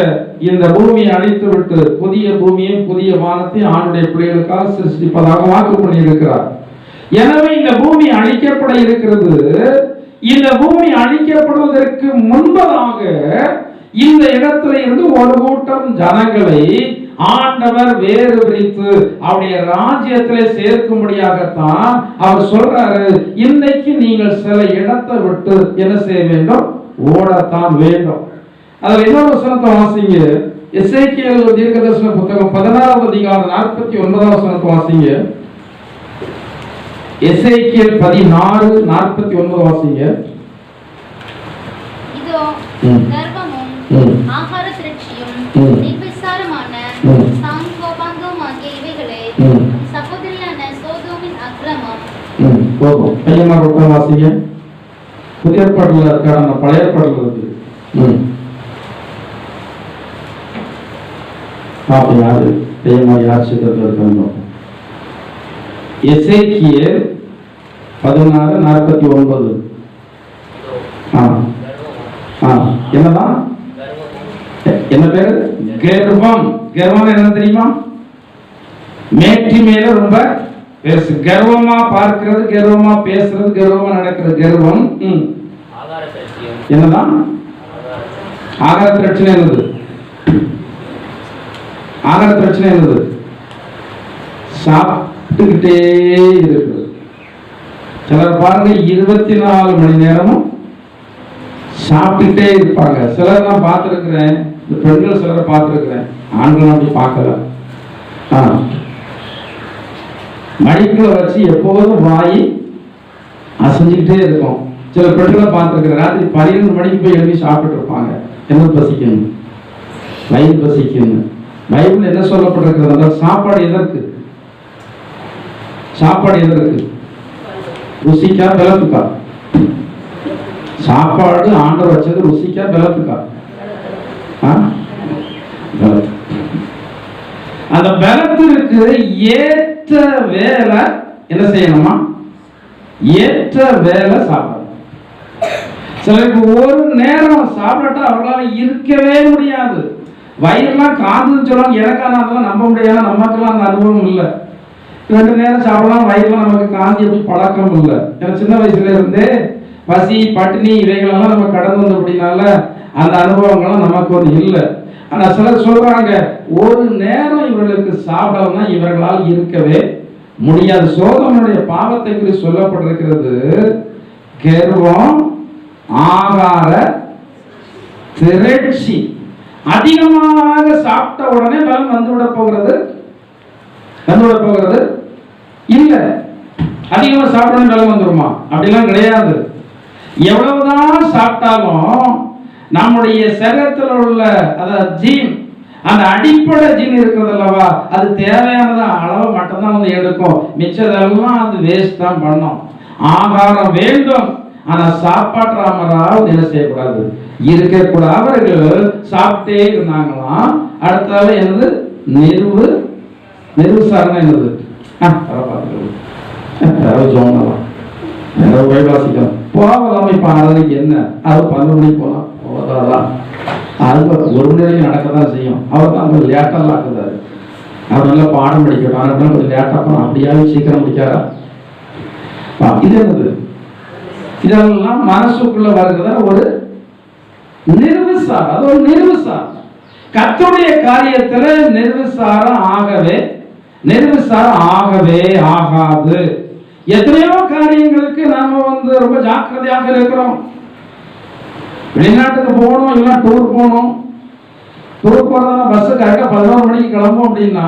இந்த பூமியை அழித்து விட்டு புதிய பூமியும் புதிய வானத்தையும் ஆண்டுடைய பிள்ளைகளுக்காக சிருஷ்டிப்பதாக வாக்கு பண்ணியிருக்கிறார். எனவே இந்த பூமி அழிக்கப்பட இருக்கிறது. இந்த பூமி அழிக்கப்படுவதற்கு முன்பதாக இந்த இடத்துல இருந்து ஒரு கூட்டம் ஜனங்களை ஆண்டவர் வேறு பிரித்து அவருடைய ராஜ்யத்திலே சேர்க்கும்படியாகத்தான் அவர் சொல்றாரு, இன்னைக்கு நீங்கள் சில இடத்தை விட்டு என்ன செய்ய வேண்டும்? ஓடத்தான் வேண்டும். அதுல இன்னொரு வசனத்தை வாசிங்க. எசேக்கியேல் தீர்க்கதரிசன புத்தகம் 16வது அதிகாரம் 49வது வசனத்தை வாசிங்க. எசேக்கியேல் 16:49 வாசிங்க. இதோ கர்வமும் ஆகார திரட்சியும் நிர்விசாரமான சாங்கோபாங்கமாகிய இவைகளே சகோதரியான சோதோமின் அக்கிரமம். போதும். பையன்மார் வாசிங்க. புதிய ஏற்பாடுல இருக்கான பழைய ஏற்பாடுல இருக்கு. யாரு பையன்மார் யார் சித்திரத்தில் இருக்காங்க? எசேக்கியேல் 16:49. என்னதான்? என்ன பேரு? கர்வம். கர்வம் என்ன தெரியுமா? மேட்டி மேல ரொம்ப பெருசு. கர்வமா பார்க்கிறது, கர்வமா பேசுறது, கர்வமா நடக்கிறது, கர்வம். என்னதான் ஆகார பிரச்சனை என்னது? ஆகார பிரச்சனை என்னது? சாப்பிட்டுக்கிட்டே இருக்குது. சிலர் பாருங்க 24 மணி நேரமும் சாப்பிட்டுட்டே இருப்பாங்க. சிலர் நான் பார்த்துருக்கிறேன், இந்த பெண்கள் சிலரை பார்த்துருக்கிறேன், ஆண்கள் அப்படி பார்க்கல. மடிக்குள்ள வச்சு எப்போதும் வாய் அசைஞ்சுக்கிட்டே இருக்கும். சில பெண்களை பார்த்துருக்கிறேன், ராத்திரி 12 மணிக்கு போய் எழுதி சாப்பிட்டு இருப்பாங்க. என்ன பசிக்கணும், வயிறு பசிக்கணும். பைபிள் என்ன சொல்லப்பட்டிருக்கிறது? சாப்பாடு எதற்கு? சாப்பாடு எதற்கு? ருசிக்கா பலத்துக்கா? சாப்பாடு ஆண்டவர் வச்சது ருசிக்கா பலத்துக்கா? அந்த பலத்திற்கு ஏற்ற வேலை என்ன செய்யணுமா? ஏற்ற வேலை சாப்பிடணும். சிலருக்கு ஒரு நேரம் சாப்பிட்டா அவர்களால் இருக்கவே முடியாது. வயிறுலாம் காந்துன்னு சொல்லுவாங்க. எனக்கான அதெல்லாம் நம்ப முடியாது, நமக்கெல்லாம் அந்த அனுபவம் இல்லை. 2 நேரம் சாப்பிடலாம், வயிறுலாம் நமக்கு காந்தி எப்படி பழக்கம் இல்லை. ஏன்னா சின்ன வயசுல இருந்தே பசி பட்டினி இவைகளெல்லாம் நம்ம கடந்து வந்த அப்படின்னால அந்த அனுபவங்கள்லாம் நமக்கு வந்து இல்லை. ஆனா சிலர் சொல்றாங்க ஒரு நேரம் இவர்களுக்கு சாப்பிடணும்னா இவர்களால் இருக்கவே முடியாது. சோதமனுடைய பாவத்தை குறித்து சொல்லப்பட்டிருக்கிறது. கர்வம், ஆகார திரட்சி. அதிகமாக சாப்பிட்ட உடனே பலன் வந்துவிட போகிறது இல்ல. அதிகமா சாப்பிடணும் பலன் வந்துருமா? அப்படிலாம் கிடையாது. எவ்வளவுதான் சாப்பிட்டாலும் நம்முடைய சரீரத்தில் உள்ள ஜீன், அந்த அடிப்படை ஜீன் இருக்கிறது அல்லவா, அது தேவையானது அளவு மட்டும்தான் வந்து எடுக்கும். மிச்சதெல்லாம் அது வேஸ்ட் தான் பண்ணும். ஆகாரம் வேண்டும், ஆனா சாப்பாட்டுறாமராவது என்ன செய்யக்கூடாது, இருக்கக்கூடாது. அவர்கள் சாப்பிட்டே இருந்தாங்களாம். அடுத்தால என்னது? நிர்விசாரணை என்னது? போகலாம். இப்ப அதற்கு என்ன? அது 12 மணிக்கு போலாம், போதாதான். அது 1 மணி நேரம் நடக்கதான் செய்யும். அவர் தான் கொஞ்சம் லேட்டெல்லாம் ஆக்குதாரு. அவர் நல்லா பாடம் படிக்கட்டும், ஆனால் கொஞ்சம் லேட்டா போனோம். அப்படியாவது சீக்கிரம் முடிக்காரா? இது என்னது? இதெல்லாம் மனசுக்குள்ள வருகிறதா ஒரு நிர்விசாரம். அது ஒரு நிர்விசாரம். கர்த்தருடைய காரியத்துல நிர்விசாரம் ஆகவே ஆகாது. எத்தனையோ காரியங்களுக்கு நாம வந்து ரொம்ப ஜாக்கிரதையாக இருக்கிறோம். வெளிநாட்டுக்கு போகணும், இல்லைன்னா டூர் போகணும். டூர் போறதுனா பஸ் கரெக்டா 11 மணிக்கு கிளம்பும் அப்படின்னா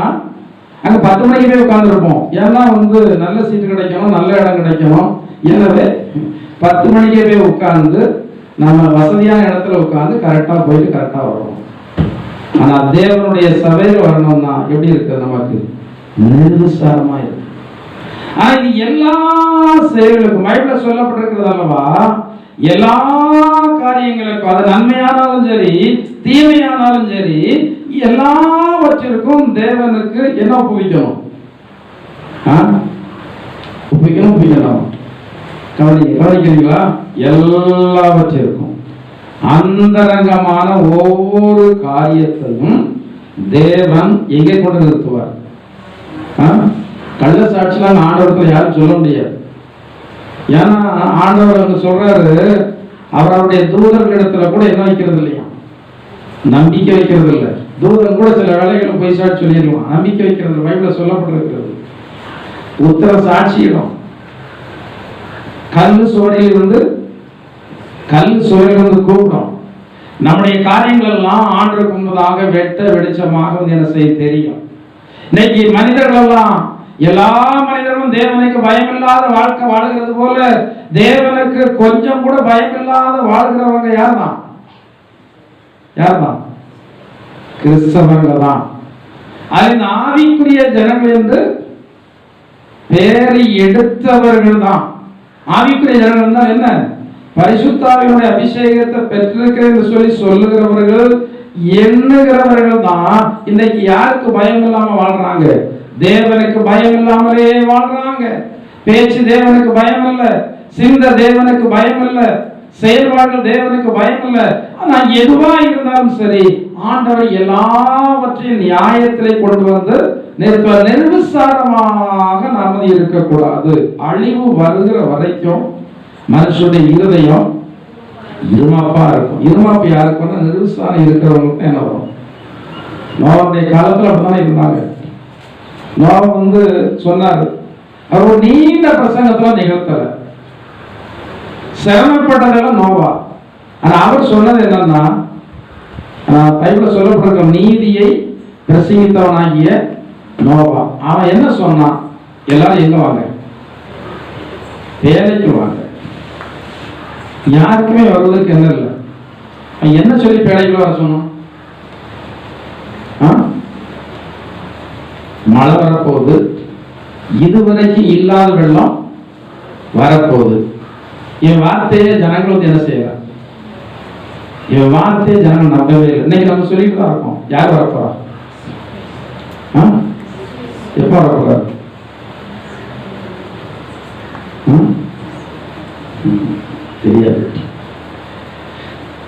அங்க 10 மணிக்கு போய் உட்கார்ந்துருப்போம். ஏன்னா வந்து நல்ல சீட்டு கிடைக்கணும், நல்ல இடம் கிடைக்கணும். எனவே 10 மணிக்கே போய் உட்கார்ந்து நம்ம வசதியான இடத்துல உட்கார்ந்து கரெக்டா போயிட்டு கரெக்டா வரணும். ஆனா தேவனுடைய சபையில் வரணும்னா எப்படி இருக்கு? நமக்கு நிர்விசாரமா இருக்கு. ஆனா இது எல்லா செயல்களுக்கும் பைபிள்ல சொல்லப்பட்டிருக்கிறது அல்லவா, எல்லா காரியங்களுக்கும், அது நன்மையானாலும் சரி தீமையானாலும் சரி, எல்லாவற்றிற்கும் தேவனுக்கு என்ன ஒப்புவிக்கணும்? ஒப்புவிக்கணும். கவனிக்கிறீங்களா? எல்லாவற்றிற்கும் அந்தரங்கமான ஒவ்வொரு காரியத்தையும் தேவன் எங்கே கொண்டு நிறுத்துவார்? கள்ள சாட்சிலாம் ஆண்டவரத்தில் யாரும் சொல்ல முடியாது. ஏன்னா ஆண்டவர் அங்க சொல்றாரு, அவருடைய தூதர்களிடத்துல கூட என்ன வைக்கிறது இல்லையா? நம்பிக்கை வைக்கிறது இல்லை. தூதன் கூட சில வேலைகளை போய் சாட்சி சொல்லிடுவான், நம்பிக்கை வைக்கிறது பைபிள்ல சொல்லப்பட்டிருக்கிறது. உத்தர சாட்சியிடம் கல் சுவரிலிருந்து கூப்பிடும். நம்முடைய காரியங்கள் எல்லாம் ஆண்டவருக்கு முன்பதாக வெட்ட வெளிச்சமாக வந்து என்ன செய்ய தெரியும். இன்னைக்கு மனிதர்கள் எல்லாம், எல்லா மனிதர்களும் தேவனுக்கு பயமில்லாத வாழ்க்கை வாழுகிறது போல தேவனுக்கு கொஞ்சம் கூட பயமில்லாத வாழ்கிறவங்க யார்தான்? கிறிஸ்தவர்கள் தான். அது ஆவிக்குரிய ஜனங்கள் என்று பேரை எடுத்தவர்கள் தான். ஆவிக்குரிய ஜனங்கள் தான் என்ன? பரிசுத்தாவினுடைய அபிஷேகத்தை பெற்றிருக்கிறேன் என்று சொல்லி சொல்லுகிறவர்கள், எண்ணுகிறவர்கள் தான் இன்னைக்கு யாருக்கு பயம் இல்லாம வாழ்றாங்க? தேவனுக்கு பயம் இல்லாமலே வாழ்றாங்க. பேச்சு தேவனுக்கு பயம் இல்ல, சிந்த தேவனுக்கு பயம் இல்ல, செயல்பாடுகள் தேவனுக்கு பயம் இல்ல. ஆனா எதுவா இருந்தாலும் சரி, ஆண்டவர் எல்லாவற்றையும் நியாயத்திலே கொண்டு வந்து நிர்விசாரமாக நாம் இருக்கக்கூடாது. அழிவு வருகிற வரைக்கும் மனுஷனுடைய இருதயம் இருமாப்பா இருக்கும். இருமாப்பு யாருக்குன்னா நிர்விசாரம் இருக்கிறவங்களுக்கு என்ன வரும்? நோவாவுடைய காலத்துல அப்படித்தானே இருந்தாங்க. நோவா சொன்னார், அவர் ஒரு நீண்ட பிரசங்கத்துல நிகழ்த்தல, சிரமப்பட்டதெல்லாம் நோவா. ஆனா அவர் சொன்னது என்னன்னா, பைபிள்ல சொல்லப்பட்டிருக்க நீதியை பிரசங்கித்தவனாகிய நோவா. அவன் என்ன சொன்னான்? எல்லாரும் எங்க வாங்க, வேலைக்கு வாங்க. யாருக்குமே வருவதற்கு என்ன இல்லை. அவன் என்ன சொல்லி வேலைக்கு வர சொன்னான்? மழை வரப்போகுது, இதுவரைக்கும் இல்லாத வெள்ளம் வரப்போகுது. என் வார்த்தையை ஜனங்கள் என்ன செய்யறாங்க? என் வார்த்தையை ஜனங்கள் நம்பவே இல்லை. இன்னைக்கு நம்ம சொல்லிட்டு தான் இருக்கோம். யார் வரப்போறா? எப்ப வரப்போறா? தெரியாது.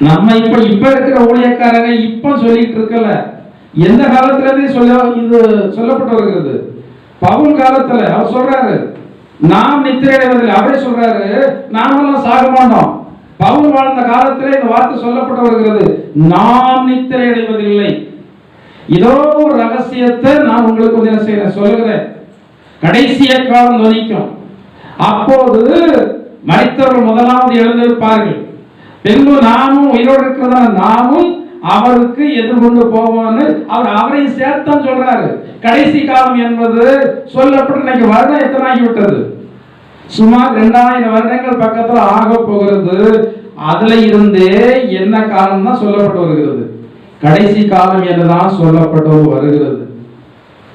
நம்ம இப்ப இருக்கிற ஊழியக்காரங்க இப்ப சொல்லிட்டு இருக்கல, எந்த காலத்துல இது சொல்லப்பட்டு வருகிறது? பவுல் காலத்துல அவர் சொல்றாரு, நாம் நித்திரை அடைவதில்லை. அவரே சொல்றாரு, நாமெல்லாம் சாக மாட்டோம். பவுல் வாழ்ந்த காலத்துல இந்த வார்த்தை சொல்லப்பட்டு வருகிறது, நாம் நித்திரை அடைவதில்லை. இதோ ஒரு ரகசியத்தை நான் உங்களுக்கு கொஞ்சம் செய்யறேன், சொல்லுகிறேன். கடைசிய காலம் துணிக்கும். அப்போது மரித்தவர்கள் முதலாவது எழுந்திருப்பார்கள். பின்பு நாமும் உயிரோடு இருக்கிறதான நாமும் அவருக்கு எதிர்கொண்டு போவோம்னு அவரையும் சேர்த்தான் சொல்றாரு. கடைசி காலம் என்பது சொல்லப்பட்டு இன்னைக்கு வருடம் எத்தனை ஆகிவிட்டது? சுமார் 2000 வருடங்கள் பக்கத்துல ஆக போகிறது. அதுல இருந்தே என்ன காலம் தான் சொல்லப்பட்டு வருகிறது? கடைசி காலம் என்றுதான் சொல்லப்பட்டு வருகிறது.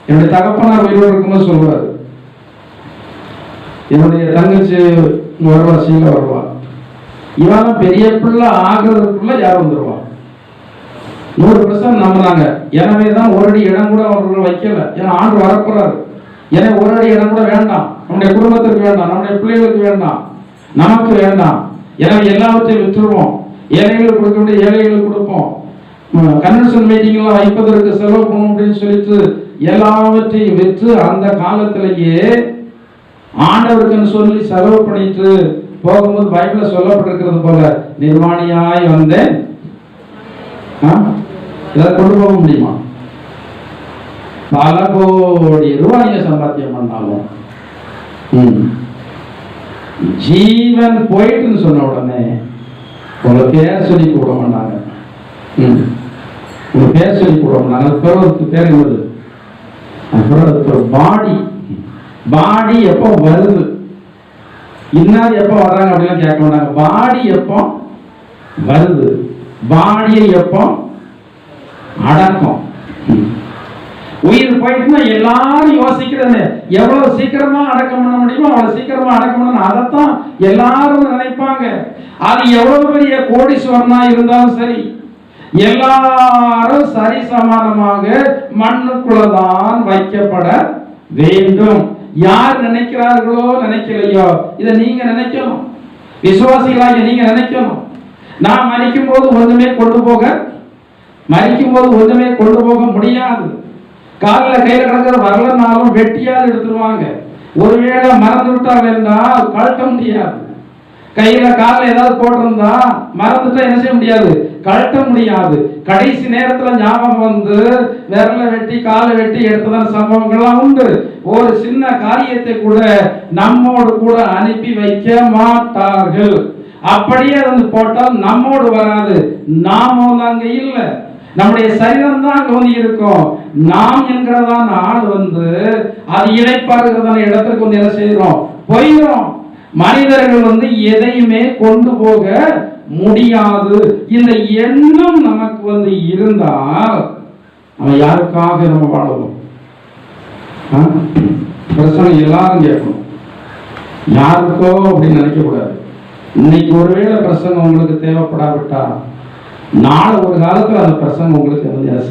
என்னுடைய தகப்பனார் உயிரோடு இருக்கும்போது சொல்றாரு, என்னுடைய தங்கச்சி வருவா, சீல வருவா, இவன் பெரிய பிள்ளை ஆகிறதுக்குள்ள யார் வந்துருவா? 100% நம்புறாங்க. எனவே தான் ஒரு அடி இடம் கூட அவர்கள் வைக்கல. ஏன்னா ஆண்டு வரப்போறாரு. ஏன்னா ஒரு அடி இடம் கூட வேண்டாம், நம்முடைய குடும்பத்திற்கு வேண்டாம், நம்முடைய பிள்ளைகளுக்கு வேண்டாம், நமக்கு வேண்டாம். எனவே எல்லாவற்றையும் விற்றுருவோம். ஏழைகளுக்கு கொடுக்க வேண்டிய ஏழைகளுக்கு கொடுப்போம். கன்வென்ஷன் மீட்டிங்லாம் வைப்பதற்கு செலவு பண்ணணும் அப்படின்னு சொல்லிட்டு எல்லாவற்றையும் விற்று அந்த காலத்திலேயே ஆண்டவருக்குன்னு சொல்லி செலவு பண்ணிட்டு போகும்போது பைபிள்ல சொல்லப்பட்டிருக்கிறது போல, நிர்வாணியாய் வந்தேன். இதை கொண்டு போக முடியுமா? பல கோடி ரூபாய் நீங்க சம்பாத்தியம் பண்ணாலும் ஜீவன் போயிட்டுன்னு சொன்ன உடனே உங்களை பேர் சொல்லி கூட மாட்டாங்க. உங்க பேர் சொல்லி கூட மாட்டாங்க. அது பேர் என்னது? பாடி. பாடி எப்போ வருது, இன்னார் எப்போ வர்றாங்க அப்படின்னு கேட்க மாட்டாங்க. பாடி எப்போ வருது, பாடியை எப்போ அடக்கம். உயிர் போயிட்டுனா எல்லாரும் யோசிக்கிறது எவ்வளவு சீக்கிரமா அடக்கம் பண்ண முடியுமோ அவ்வளவு சீக்கிரமா அடக்கம் பண்ணணும். அதைத்தான் எல்லாரும் நினைப்பாங்க. அது எவ்வளவு பெரிய கோடீஸ்வரனா இருந்தாலும் சரி, எல்லாரும் சரி சமானமாக மண்ணுக்குள்ளதான் வைக்கப்பட வேண்டும். யார் நினைக்கிறார்களோ நினைக்கலையோ இதை நீங்க நினைக்கணும். விசுவாசிகளாக நீங்க நினைக்கணும். நான் மரிக்கும் போது ஒன்றுமே கொண்டு போக முடியாது. காலில் கையில் கிடக்கிற வரலனாலும் வெட்டியால் எடுத்துருவாங்க. ஒருவேளை மறந்து விட்டால் என்றால் கழட்ட முடியாது. கையில காலில் ஏதாவது போட்டிருந்தா மறந்துட்டா என்ன செய்ய முடியாது, கழட்ட முடியாது. கடைசி நேரத்துல ஞாபகம் வந்து விரலை வெட்டி காலை வெட்டி எடுத்ததான சம்பவங்கள்லாம் உண்டு. ஒரு சின்ன காரியத்தை கூட நம்மோடு கூட அனுப்பி வைக்க மாட்டார்கள். அப்படியே அது போட்டால் நம்மோடு வராது. நாம அங்க இல்லை, நம்முடைய சரீரம் தான் அங்க இருக்கும். நாம் என்கிறதான ஆள் அது இழைப்பாருக்கிறதான இடத்துக்கு என்ன செய்யறோம், போயிடும். மனிதர்கள் எதையுமே கொண்டு போக முடியாது. இந்த எண்ணம் நமக்கு இருந்தால் அவன் யாருக்காக நம்ம வாழணும்? பிரச்சனை எல்லாரும் கேட்கணும். யாருக்கோ அப்படின்னு நினைக்க கூடாது. இன்னைக்கு ஒருவேளை பிரசங்கம் உங்களுக்கு தேவைப்படாவிட்டா நாளை ஒரு காலத்துல அந்த பிரசங்கம் உங்களுக்கு என்ன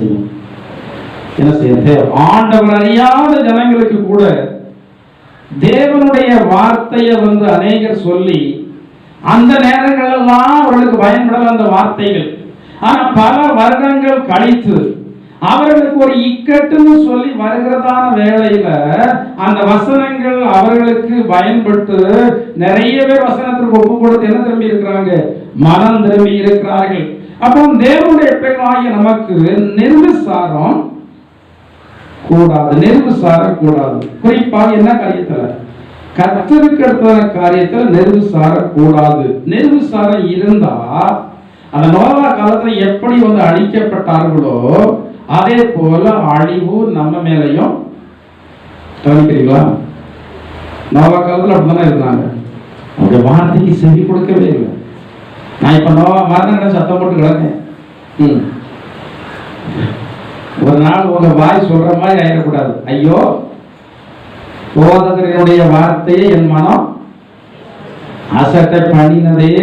செய்யும் தேவை. ஆண்டவர் அறியாத ஜனங்களுக்கு கூட தேவனுடைய வார்த்தையை அநேகர் சொல்லி அந்த நேரங்கள் எல்லாம் அவர்களுக்கு பயன்படல அந்த வார்த்தைகள். ஆனா பல வருடங்கள் கழித்து அவர்களுக்கு ஒரு இக்கட்டுன்னு சொல்லி வருகிறதான வேளையில அந்த வசனங்கள் அவர்களுக்கு பயன்பட்டு நிறைய பேர் வசனத்திற்கு ஒப்பு கொடுத்து என்ன திரும்பி இருக்கிறாங்க, மனம் திரும்பி இருக்கிறார்கள். அப்போ தேவனுடைய பிள்ளைகளாகிய நமக்கு நிர்விசாரம் கூடாது, நிர்விசாரம் கூடாது. குறிப்பாக என்ன காரியத்துல, கர்த்தருக்கு அடுத்த காரியத்தில் நிர்விசாரம் கூடாது. நிர்விசாரம் இருந்தா அந்த நோவா காலத்துல எப்படி வந்து அழிக்கப்பட்டார்களோ அதே போல அழிவு நம்ம மேலையும். கவனிக்கிறீங்களா? நோவா காலத்துல அப்படித்தானே இருந்தாங்க. அவருடைய வார்த்தைக்கு செவி கொடுக்கவே இல்லை. நான் இப்ப நோவா மரண சத்தம் போட்டு கிடக்கேன். ஒரு நாள் உங்க வாய் சொல்ற மாதிரி ஆயிடக்கூடாது. ஐயோ, போதகருடைய வார்த்தையை என் மனம் அசட்டை பண்ணினதே,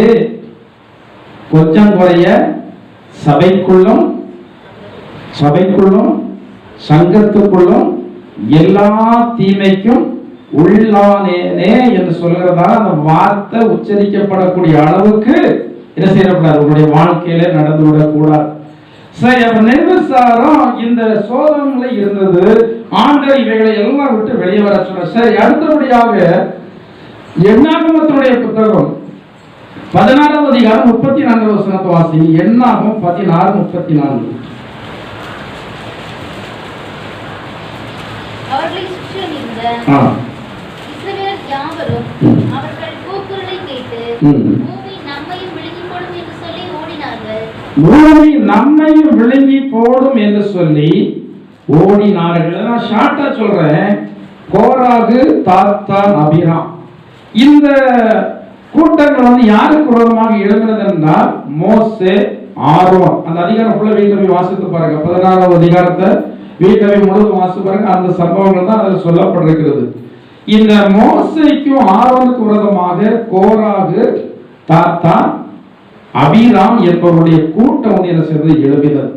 கொஞ்சம் குறைய சபைக்குள்ளும் சங்கத்துக்குள்ளும் எல்லா தீமைக்கும் உள்ளானேனே என்று சொல்கிறதா அந்த வார்த்தை உச்சரிக்கப்படக்கூடிய அளவுக்கு என்ன செய்யக்கூடாது, உங்களுடைய வாழ்க்கையில நடந்து விடக்கூடாது. சரி, அப்ப நிர்விசாரம் இந்த சோதனைல இருந்தது. ஆண்டவர் இவைகளை எல்லாம் விட்டு வெளியே வர சொல்ற. சரி, அடுத்தபடியாக எண்ணாகமத்தினுடைய புத்தகம் 16வது அதிகாரம் 34வது வசனத்தை வாசி. எண்ணாகமம் 16:34. அவர்களை சுற்றியிருந்த இஸ்ரவேலர் யாவரும் அவர்கள் கூக்குரலை கேட்டு பூமி நம்மையும் விழுங்கி போடும் என்று சொல்லி ஓடினார்கள். பூமி நம்மையும் விழுங்கி போடும் என்று சொல்லி ஓடினார்கள். நான் ஷார்ட்டா சொல்றேன். கோராகு, தாத்தான், அபிராம் இந்த கூட்டங்கள் வந்து யாருக்கு விரோதமாக எழுகிறது என்றால் மோசே, ஆரோன். அந்த அதிகாரம் ஃபுல்லா வீட்டுல போய் வாசித்து பாருங்க. 16வது அதிகாரத்தை வீட்டுல போய் முழுவதும் வாசித்து பாருங்க. அந்த சம்பவங்கள் தான் அதில் சொல்லப்பட்டிருக்கிறது. இந்த மோசேக்கும் ஆரோனுக்கு விரோதமாக கோராகு, தாத்தான், அபிராம் என்பவருடைய கூட்டம் வந்து என்ன செய்வது, எழுப்பினது.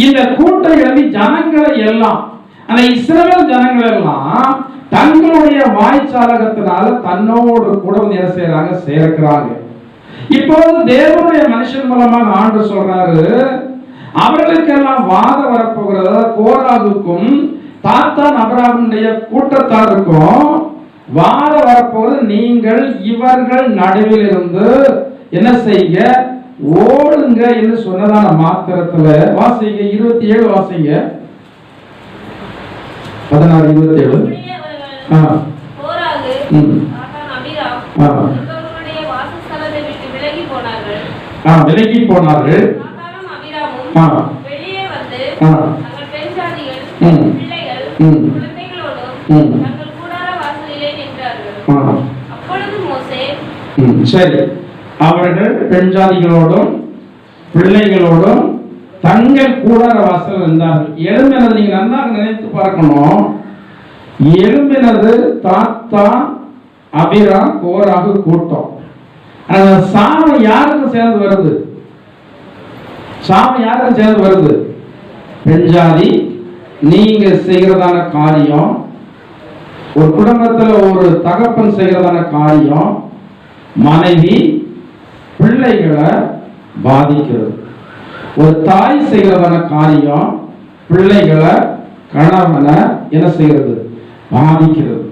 இந்த கூட்டம் எழுப்பி ஜனங்களை எல்லாம், அந்த இஸ்ரவேல் ஜனங்கள் எல்லாம் தங்களுடைய வாய்ச்சாலகத்தினால தன்னோடு கூட வந்து என்ன செய்யறாங்க, சேர்க்கிறாங்க. இப்போது தேவனுடைய மனுஷன் மூலமாக ஆண்டவர் சொல்றாரு, அவர்களுக்கெல்லாம் வாதம் வரப்போகிறது. கோராகுக்கும் தாத்தான் அபிராமுடைய கூட்டத்தாருக்கும் வாதம் வரப்போகிறது. நீங்கள் இவர்கள் நடுவில் இருந்து என்ன செய்ய, ஓடுங்க என்று சொன்னதான மாத்திரத்துல வாசிங்க. 27 வாசிங்க. 16:27. விலகி போனார்கள். வெளியே வந்து தங்கள் பெண் ஜாதிகள், பிள்ளைகள், குழந்தைகளோடும் தங்கள் கூடார வாசலிலே நின்றார்கள். அப்பொழுது மோசே, சரி, அவர்கள் பெண் ஜாதிகளோடும் பிள்ளைகளோடும் தங்கள் கூடார வாசல் நின்றார்கள். எழும்பினது நீங்க நல்லா நினைத்து பார்க்கணும். எழும்பினது தாத்தான், அபிராம், கோராகு கூட்டம். அந்த சாமம் யாருக்கு சேர்ந்து வருது? சாமம் யாருக்கு சேர்ந்து வருது? பெண்ஜாதி. நீங்க செய்கிறதான காரியம், ஒரு குடும்பத்துல ஒரு தகப்பன் செய்கிறதான காரியம் மனைவி பிள்ளைகளை பாதிக்கிறது. ஒரு தாய் செய்கிறதான காரியம் பிள்ளைகளை, கணவனை என்ன செய்கிறது, பாதிக்கிறது.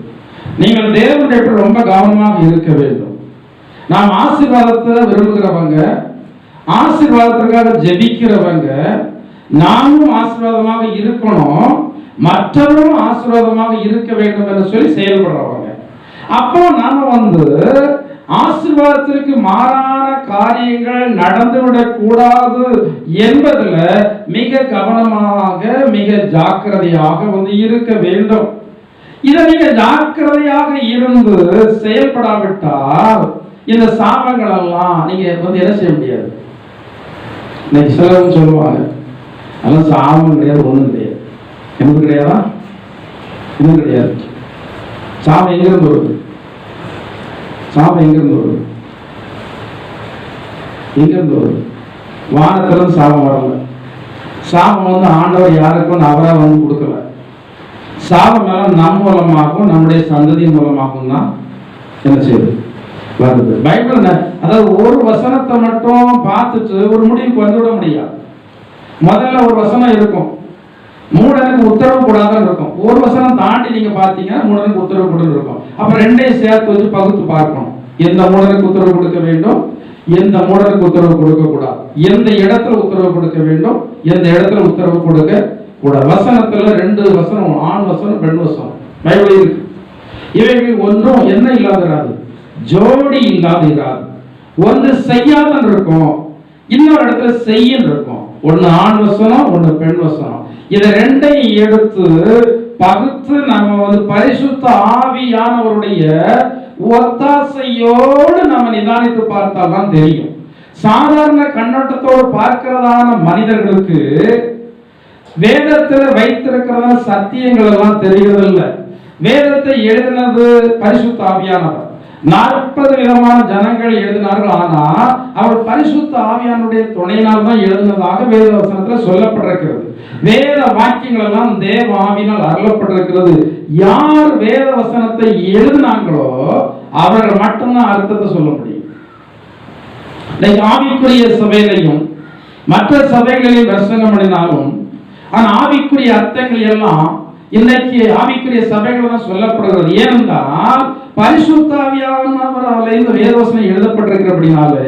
நீங்கள் தேவனுடைய ரொம்ப கவனமாக இருக்க வேண்டும். நாம் ஆசீர்வாதத்தை விரும்புகிறவங்க, ஆசீர்வாதத்திற்காக ஜெபிக்கிறவங்க, நாமும் ஆசீர்வாதமாக இருக்கணும், மற்றவர்களும் ஆசீர்வாதமாக இருக்க வேண்டும் என்று சொல்லி செயல்படுறவங்க. அப்போ நாம வந்து ஆசீர்வாதத்திற்கு மாறான காரியங்கள் நடந்துவிடக் கூடாது என்பதுல மிக கவனமாக, மிக ஜாக்கிரதையாக வந்து இருக்க வேண்டும். இதை நீங்க ஜாக்கிரதையாக இருந்து செயல்படாவிட்டால் இந்த சாபங்கள் எல்லாம் நீங்க வந்து என்ன செய்ய முடியாது. இன்னைக்கு சிலரும் சொல்லுவாங்க, அதெல்லாம் சாபம் கிடையாது, ஒண்ணும் கிடையாது. எனக்கு கிடையாதா? இன்னும் கிடையாது. சாபம் எங்கிருந்து வருது? சாபம் எங்கிருந்து வருது? எங்கிருந்து வருது? வானத்திலிருந்து சாபம் வரல. சாபம் வந்து ஆண்டவர் யாருக்கும் அவரா வந்து கொடுக்கல. சாபம் எல்லாம் நம் மூலமாகவும் நம்முடைய சந்ததி மூலமாகவும் தான் என்ன செய்யுது, வருது. பைபிள் அதாவது ஒரு வசனத்தை மட்டும் பார்த்துட்டு ஒரு முடிவுக்கு வந்துவிட முடியாது. முதல்ல ஒரு வசனம் இருக்கும், மூடனுக்கு உத்தரவு கூடாதான் இருக்கும். ஒரு வசனம் தாண்டி நீங்க பாத்தீங்கன்னா மூடனுக்கு உத்தரவு கூட இருக்கும். அப்ப ரெண்டையும் சேர்த்து வச்சு பகுத்து பார்க்கணும். எந்த மூடனுக்கு உத்தரவு கொடுக்க வேண்டும், எந்த மூடனுக்கு உத்தரவு கொடுக்க கூடாது, எந்த இடத்துல உத்தரவு கொடுக்க வேண்டும், எந்த இடத்துல உத்தரவு கொடுக்க கூடாது. வசனத்துல 2 வசனம், ஆண் வசனம் பெண் வசனம் பைபிள் இருக்கு. இவைகள் ஒன்றும் என்ன இல்லாதராது, ஜோடி இல்லாதராது. ஒன்று செய்யாதன் இருக்கும், இன்னொரு இடத்துல செய்யன் இருக்கும். ஒன்னு ஆண் வசனம், ஒன்னு பெண் வசனம். இதை ரெண்டையும் எடுத்து பகுத்து நம்ம பரிசுத்த ஆவியானவருடைய ஒத்தாசையோடு நம்ம நிதானித்து பார்த்தால் தான் தெரியும். சாதாரண கண்ணோட்டத்தோடு பார்க்கிறதான மனிதர்களுக்கு வேதத்தில் வைத்திருக்கிறதா சத்தியங்கள் எல்லாம் தெரிகிறதில்லை. வேதத்தை எழுதினது பரிசுத்த ஆவியானவர். 40 விதமான ஜனங்கள் எழுதினார்கள். ஆனா அவர் பரிசுத்த ஆவியானுடைய துணையினால் தான் எழுதினதாக வேத வசனத்தில் சொல்லப்பட்டிருக்கிறது. வேத வாக்கியங்கள் எல்லாம் தேவ ஆவியினால் அருளப்பட்டிருக்கிறது. யார் வேத வசனத்தை எழுதினாங்களோ அவர்கள் மட்டும்தான் அர்த்தத்தை சொல்ல முடியும். ஆவிக்குரிய சபையிலையும் மற்ற சபைகளில் பிரசங்கம் பண்ணினாலும் ஆனா ஆவிக்குரிய அர்த்தங்கள் எல்லாம் இன்னைக்கு ஆவிக்குரிய சபைகள் தான் சொல்லப்படுகிறது. ஏனென்றால் பரிசுத்த ஆவியானவரால் இந்த வேதவசனம் எழுதப்பட்டிருக்கிறபடினாலே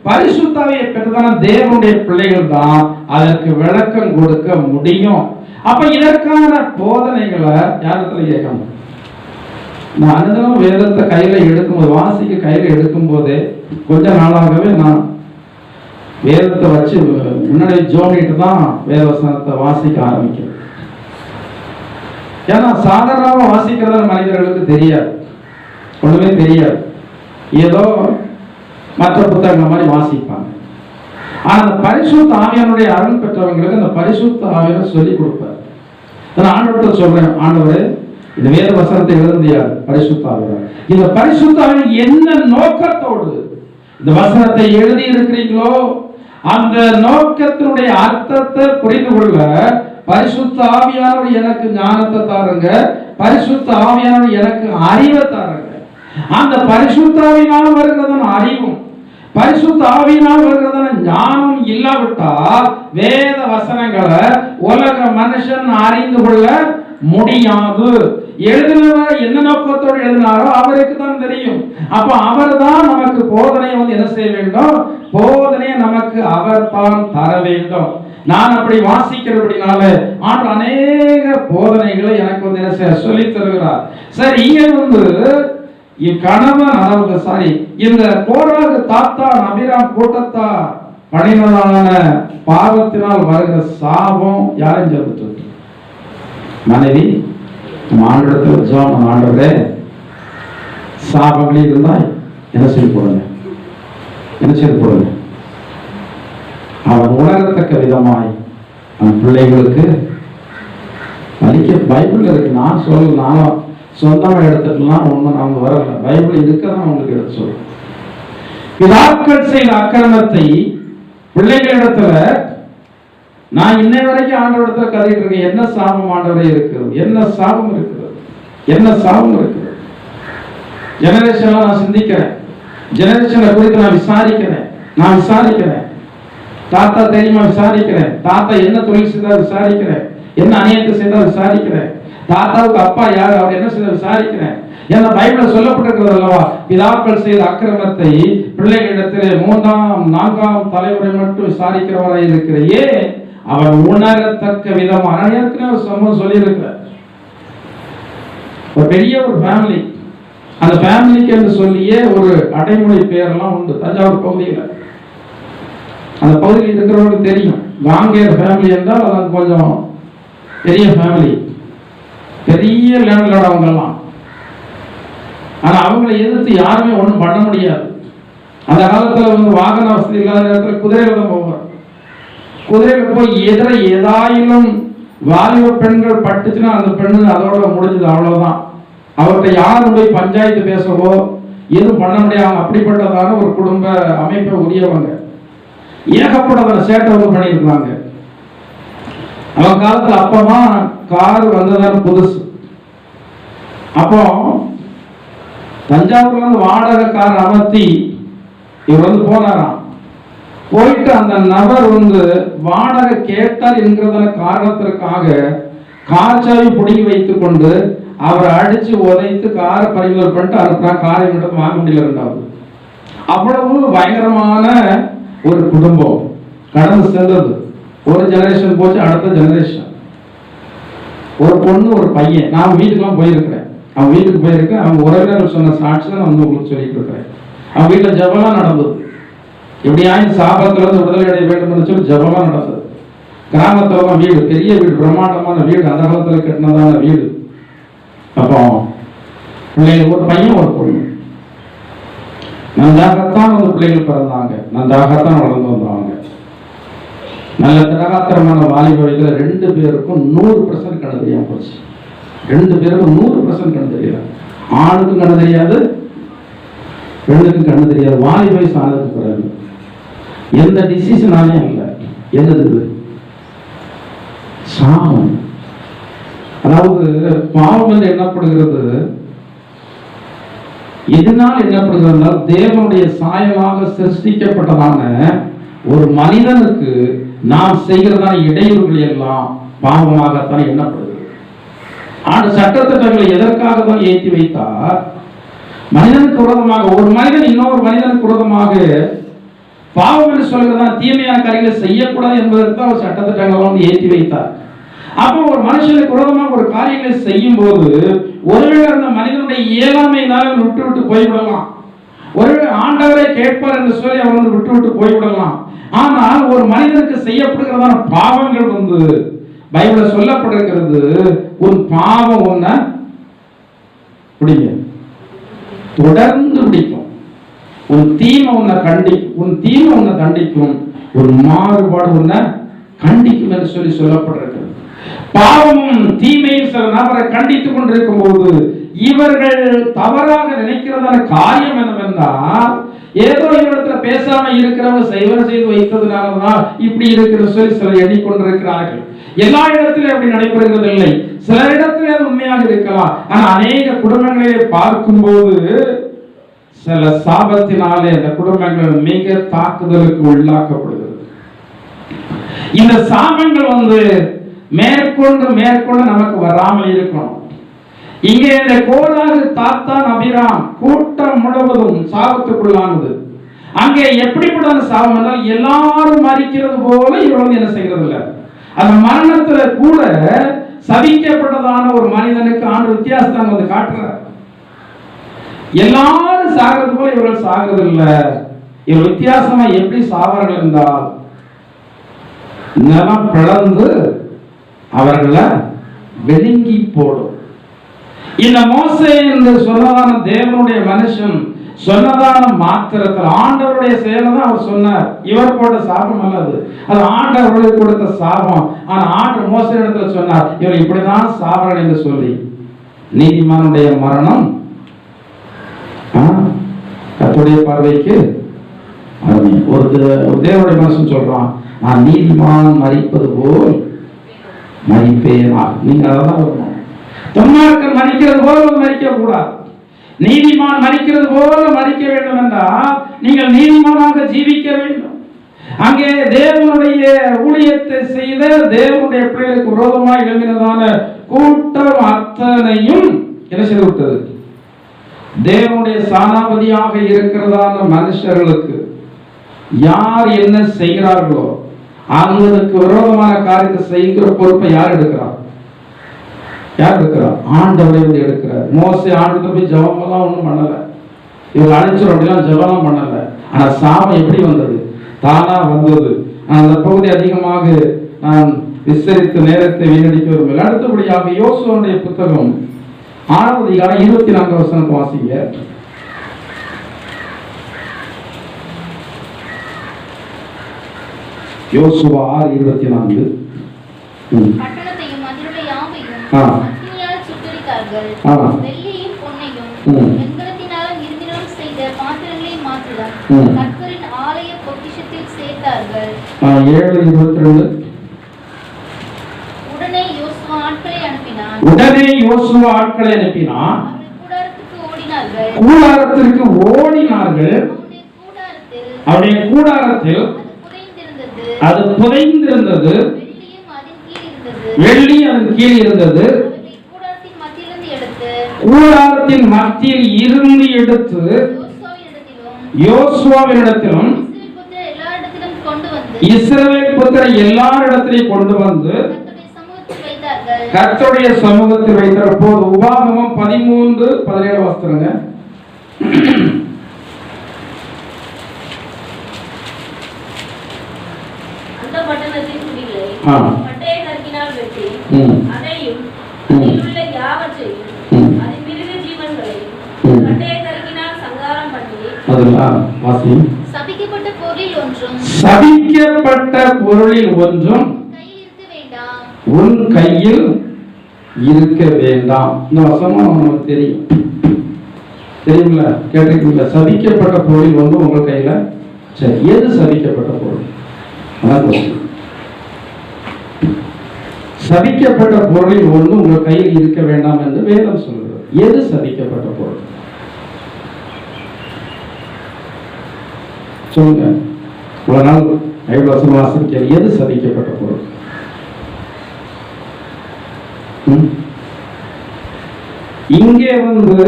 பரிசுத்த ஆவியை பெற்றதான தேவனுடைய பிள்ளைகள் தான் அதற்கு விளக்கம் கொடுக்க முடியும். அப்ப இதற்கான போதனைகளை யாரிடத்துல கேட்கணும்? நான் அனுதினம் வேதத்தை கையில எடுக்கும்போது, வாசிக்க கையில எடுக்கும் போதே கொஞ்ச நாளாகவே நான் வேதத்தை வச்சு முன்னாடி ஜோனிட்டு தான் வேதவசனத்தை வாசிக்க ஆரம்பிக்கிறேன். ஏன்னா சாதாரணமாக வாசிக்கிறத மனிதர்களுக்கு தெரியாது, ஒண்ணுமே தெரியாது. ஏதோ மற்ற புத்தகங்கள் மாதிரி வாசிப்பாங்க. ஆனா அந்த பரிசுத்த ஆவியானுடைய அருள் பெற்றவங்களுக்கு அந்த பரிசுத்த ஆவியான சொல்லி கொடுப்பார். நான் ஆண்டவர்கிட்ட சொல்றேன், ஆண்டவரே இந்த வேத வசனத்தை எழுதியார் பரிசுத்த ஆவியார். இந்த பரிசுத்த ஆவியார் என்ன நோக்கத்தோடு இந்த வசனத்தை எழுதி இருக்கிறீங்களோ அந்த நோக்கத்தினுடைய அர்த்தத்தை புரிந்து கொள்ள பரிசுத்த ஆவியானவர் எனக்கு ஞானத்தை தாருங்க, பரிசுத்த ஆவியானவர் எனக்கு அறிவை தாருங்க. அந்த பரிசுத்த ஆவியினால் வருகிறதான அறிவும் பரிசுத்த ஆவியினால் வருகிறதான ஞானம் இல்லாவிட்டால் வேத வசனங்களை உலக மனுஷன் அறிந்து கொள்ள முடியாது. எழுதினவர் என்ன நோக்கத்தோடு எழுதினாரோ அவருக்கு தான் தெரியும். அப்ப அவர் தான் நமக்கு போதனையை என்ன செய்ய வேண்டும், போதனையை நமக்கு அவர் தான் தர வேண்டும். நான் அப்படி வாசிக்கிறபடினால ஆண்டு அநேக போதனைகளை எனக்கு என்ன சொல்லி தருகிறார். சரி, இங்க கணவன் அதாவது இந்த கோராகு தாத்தா நபிராம் கூட்டத்தா பண்ணினதான பாவத்தினால் வருகிற சாபம் யாரும் சொல்லிட்டு மனைவி ஆண்டவரத்தில் ஜெபம், ஆண்டவரே சாபங்களே இருந்தால் என்ன செய்ய போடுங்க, என்ன செய்து போடுங்க. அவன் உணரத்தக்க விதமாய் அவன் பிள்ளைகளுக்கு அளிக்க பைபிள் இருக்கு. நான் சொல்ல, நானும் சொந்தமாக எடுத்துக்கலாம் ஒன்றும் அவங்க வரல, பைபிள் இருக்கதான் அவங்களுக்கு எடுத்து சொல்றேன். பிதாக்கள் செய்த அக்கிரமத்தை பிள்ளைகளிடத்துல நான் இன்னை வரைக்கும் ஆண்டவரிடத்துல கதைட்டு இருக்கேன். என்ன சாபம் ஆண்டவரே இருக்கிறது, என்ன சாபம் இருக்கிறது, என்ன சாபம் இருக்கிறது. ஜெனரேஷன்ல நான் சிந்திக்கிறேன், ஜெனரேஷனை குறித்து நான் விசாரிக்கிறேன். தாத்தா தெரியுமா விசாரிக்கிறேன், தாத்தா என்ன தொழில் செய்தா விசாரிக்கிறேன், என்ன அநியாயத்தை செய்தா விசாரிக்கிறேன், தாத்தாவுக்கு அப்பா யார் அவர் என்ன செய்த விசாரிக்கிறேன். ஏன்னா பைபிள்ல சொல்லப்பட்டிருக்கிறது அல்லவா, பிதாக்கள் செய்த அக்கிரமத்தை பிள்ளைகளிடத்திலே 3ஆம் 4ஆம் தலைமுறை மட்டும் விசாரிக்கிறவராய் இருக்கிற ஏன் அவன் உணரத்தக்க விதமான ஏற்கனவே ஒரு சம்பவம் சொல்லியிருக்கிறார். ஒரு பெரிய ஒரு ஃபேமிலி, அந்த ஃபேமிலிக்கு என்று சொல்லியே ஒரு அடைமொழி பெயரெல்லாம் உண்டு தஞ்சாவூர் பகுதியில். அந்த பகுதியில் இருக்கிறவங்களுக்கு தெரியும், காங்கேயர் ஃபேமிலி என்றால் அது கொஞ்சம் பெரிய ஃபேமிலி, பெரிய லேண்ட்லோட அவங்கெல்லாம். ஆனா அவங்களை எதிர்த்து யாருமே ஒன்றும் பண்ண முடியாது. அந்த காலத்துல வாகன வசதி இல்லாத நேரத்தில் குதிரையில தான் போவார். குதிரையில போய் எதிர ஏதாயிலும் வாலிப பெண்கள் பட்டுச்சுன்னா அந்த பெண்ணு அதோட முடிஞ்சது, அவ்வளவுதான். அவர்கிட்ட யாரும் போய் பஞ்சாயத்து பேசவோ எதுவும் பண்ண முடியாது. அப்படிப்பட்டதான ஒரு குடும்ப அமைப்பை உரியவங்க. ஏகப்பட்டதான சேட்டை பண்ணியிருக்கிறாங்க. அவன் காலத்துல அப்பதான் கார் வந்ததான புதுசு. அப்போ தஞ்சாவூர்ல இருந்து வாடகை கார் அமர்த்தி இவர் போனாராம். போயிட்டு அந்த நபர் வாடகை கேட்டார் என்கிறதான காரணத்திற்காக காற்றாவி பிடிங்கி வைத்துக் கொண்டு அவரை அடிச்சு உதைத்து காரை பறிமுதல் பண்ணிட்டு அனுப்புறா. காரை மட்டும் வாங்க முடியல. ரெண்டாவது அவ்வளவு பயங்கரமான ஒரு குடும்பம் கடந்து சென்றது. ஒரு ஜெனரேஷன் போச்சு, அடுத்த ஜெனரேஷன். ஒரு பொண்ணு ஒரு பையன். நான் வீட்டுக்கெல்லாம் போயிருக்கிறேன். அவன் வீட்டுக்கு போயிருக்கேன். அவங்க உறவினர்கள் சொன்ன சாட்சி தான் நான் உங்களுக்கு சொல்லிட்டு இருக்கிறேன். அவன் வீட்டில் ஜபம்லாம் நடந்தது. எப்படியா இந்த சாபத்திலிருந்து விடுதலை அடைய வேண்டும் சொல்லி ஜபம்லாம் நடந்தது. கிராமத்துல தான் வீடு, பெரிய வீடு, பிரம்மாண்டமான வீடு, அந்த காலத்தில் கட்டினதான வீடு. அப்போ பிள்ளைகள் ஒரு பையன் ஒரு பொண்ணு. நன்றாகத்தான் பிள்ளைகள் பிறந்தாங்க, நன்றாகத்தான் வளர்ந்து வந்தாங்க. நல்ல திரகாத்திரமான வாலிப வயதுல 2 பேருக்கும் 100% கண்ணு தெரியாம போச்சு. 2 பேருக்கும் 100% கண்ணு தெரியாது. ஆணுக்கும் கண்ணு தெரியாது, பெண்ணுக்கும் கண்ணு தெரியாது. வாலிப வயசு ஆனதுக்கு பிறகு எந்த டிசிஷனாலே இல்லை. என்னது? சாபம். அதாவது பாவம் என்று எண்ணப்படுகிறது. எதனால் எண்ணப்படுகிறது? தேவனுடைய சாயலாக சிருஷ்டிக்கப்பட்டதான ஒரு மனிதனுக்கு நாம் செய்கிறதான இடையூறுகள் எல்லாம் பாவமாகத்தான் எண்ணப்படுகிறது. ஆனால் சட்டத்திட்டங்களை எதற்காக தான் ஏற்றி வைத்தார்? மனிதனுக்கு விரோதமாக, ஒரு மனிதன் இன்னொரு மனிதனுக்கு விரோதமாக பாவம் என்று சொல்கிறதா தீமையான காரியங்களை செய்யக்கூடாது என்பதற்கு தான் சட்டத்திட்டங்களை ஏற்றி வைத்தார். அப்போ ஒரு மனுஷனுக்கு விரோதமாக ஒரு காரியங்களை செய்யும் போது ஒருவேளை அந்த மனிதனுடைய இயலாமையினால் விட்டு விட்டு போய்விடலாம். ஒருவேளை ஆண்டவரை கேட்பார் என்று சொல்லி அவர் விட்டு விட்டு போய்விடலாம். ஆனால் ஒரு மனிதனுக்கு செய்யப்படுகிறதான பாவங்கள் பைபிள்ல சொல்லப்பட்டிருக்கிறது. உன் பாவம் உன்னை பிடிக்கும், தொடர்ந்து பிடிக்கும். உன் தீமை உன்னை கண்டிக்கும், உன் தீமை உன்னை தண்டிக்கும், உன் மாறுபாடு உன்னை கண்டிக்கும் என்று சொல்லி சொல்லப்பட்டிருக்கிறது. பாவமும் தீமையும் சில நபரை கண்டித்துக் கொண்டிருக்கும் போது இவர்கள் தவறாக நினைக்கிறதான காரியம் என்னவென்றால், ஏதோ இவரிடத்துல பேசாம இருக்கிறவங்க செய்வது செய்து வைத்ததுனாலதான் இப்படி இருக்கிற சொல்லி சிலர் எண்ணிக்கொண்டிருக்கிறார்கள். எல்லா இடத்திலும் அப்படி நடைபெறுகிறது இல்லை. சில இடத்துல அது உண்மையாக இருக்கலாம். ஆனா அநேக குடும்பங்களிலே பார்க்கும்போது சில சாபத்தினாலே அந்த குடும்பங்கள் மிக தாக்குதலுக்கு உள்ளாக்கப்படுகிறது. இந்த சாபங்கள் மேற்கொண்டு மேற்கொண்டு நமக்கு வராமல் இருக்கணும். இங்கே இந்த கோலாகு தாத்தான் அபிராம் கூட்டம் முழுவதும் சாபத்துக்குள்ளானது. அங்கே எப்படிப்பட்ட சாபம் என்றால் எல்லாரும் மறிக்கிறது போல இவர்கள் என்ன செய்கிறது இல்லை. அந்த மரணத்துல கூட சபிக்கப்பட்டதான ஒரு மனிதனுக்கு ஆண்டு வித்தியாசத்தை காட்டுறார். எல்லாரும் சாகிறது போல இவர்கள் சாகிறது இல்லை. இவர்கள் வித்தியாசமா எப்படி சாவார்கள் என்றால் நிலம் பிளந்து அவர்களை வெடுங்கி போடும். இந்த மோசே என்று சொன்னதான தேவனுடைய மனுஷன் சொன்னதான மாத்திரத்தில் ஆண்டவருடைய செயலை தான் அவர் சொன்னார். இவர் போட்ட சாபம் அல்லது அது ஆண்டவர்களுக்கு கொடுத்த சாபம். ஆனா ஆண்டவர் மோசே இடத்துல சொன்னார், இவர் இப்படிதான் சாவர்கள் என்று சொல்லி. நீதிமானுடைய மரணம் கர்த்தருடைய பார்வைக்கு ஒரு தேவனுடைய மனுஷன் சொல்றான், நான் நீதிமான் மரிப்பது போல் மரிப்பேனா. நீங்க அதான் வரணும். துன்மார்க்கன் மரிக்கிறது போல மரிக்க கூடாது. நீதிமான் மரிக்கிறது போல மரிக்க வேண்டும் என்றால் நீங்கள் நீதிமானாக ஜீவிக்க வேண்டும். அங்கே தேவனுடைய ஊழியத்தை செய்த தேவனுடைய பிள்ளைகளுக்கு விரோதமாக எழுதினதான கூட்டம் அத்தனையும் என்ன செய்து விட்டது? தேவனுடைய சானாபதியாக இருக்கிறதான மனுஷர்களுக்கு யார் என்ன செய்கிறார்களோ அவங்களுக்கு விரோதமான காரியத்தை செய்கிற பொறுப்பை யார் எடுக்கிறார்? யார் எடுக்கிறார்? ஆண்டவரை எடுக்கிறார். மோசே ஆண்டு போய் ஜபமெல்லாம் ஒன்றும் பண்ணல. இவர் அழைச்சோம் அப்படிலாம் ஜபம்லாம் பண்ணல. ஆனா சாபம் எப்படி வந்தது? தானா வந்தது. அந்த பகுதி அதிகமாக நான் விஸ்தரித்த நேரத்தை வீணடிக்க விரும்பல. அடுத்தபடியாக யோசுவாவுடைய புத்தகம் 6வது அதிகாரம் 24 வசனத்தை வாசிங்க. யோசுவா 6:24. பட்டணத்தையும் அதிலுள்ள யாவையும் அக்கினியால் சுட்டெரித்தார்கள். வெள்ளியையும் பொன்னையும் வெண்கலத்தினாலும் இரும்பினாலும் செய்த பாத்திரங்களையும் மாத்திரம் கர்த்தரின் ஆலய பொக்கிஷத்தில் சேர்த்தார்கள். 7:22. உடனே யோசுவா ஆட்களை அனுப்பினான். கூடாரத்திற்கு ஓடினார்கள். அவருடைய கூடாரத்தில் அது புதைந்திருந்தது, வெள்ளியும் அதன் கீழ் இருந்தது. வெள்ளி அதன் கீழ் இருந்தது. அவர்களை கூடாரத்தின் மத்தியிலிருந்து எடுத்து கூடாரத்தின் மத்தியில் இருந்து எடுத்து யோசுவாவினிடத்திலும் யோசுவாவினிடத்திலும் இஸ்ரவேல் புத்திரர் எல்லாரிடத்திலும் கொண்டு வந்து இஸ்ரவேல் புத்திரர் எல்லாரிடத்திலும் கொண்டு வந்து கர்த்தருடைய சமூகத்தில் வைத்தார்கள். கர்த்தருடைய சமூகத்தில் வைத்தார். போது உபாகமம் 13:17 வாசித்துருங்க. அந்த பட்டணத்தின் குடிகளை பட்டய கற்கினால் வெட்டி அதையும் அதிலுள்ள யாவற்றையும் அதன் மிருக ஜீவன்களையும் பட்டய கற்கினால் சங்காரம் பண்ணி அதெல்லாம் வாசி. சபிக்கப்பட்ட பொருளில் ஒன்றும் சபிக்கப்பட்ட பொருளில் ஒன்றும் உன் கையில் இருக்க உன் கையில் இருக்க வேண்டாம். வேண்டாம். இந்த வசனம் நமக்கு தெரியும், தெரியுங்களா? கேட்டிருக்கீங்களா? சபிக்கப்பட்ட பொருளில் வந்து உங்க கையில. சரி, எது சபிக்கப்பட்ட பொருள்? சபிக்கப்பட்ட பொருளில் ஒன்று உங்கள் கையில் இருக்க வேண்டாம் என்று வேதம் சொல்கிறது. எது சபிக்கப்பட்ட பொருள்? சொல்லுங்க. இவ்வளவு நாள் ஐந்து வருஷம் வாசிக்க எது சபிக்கப்பட்ட பொருள்? இங்கே வந்து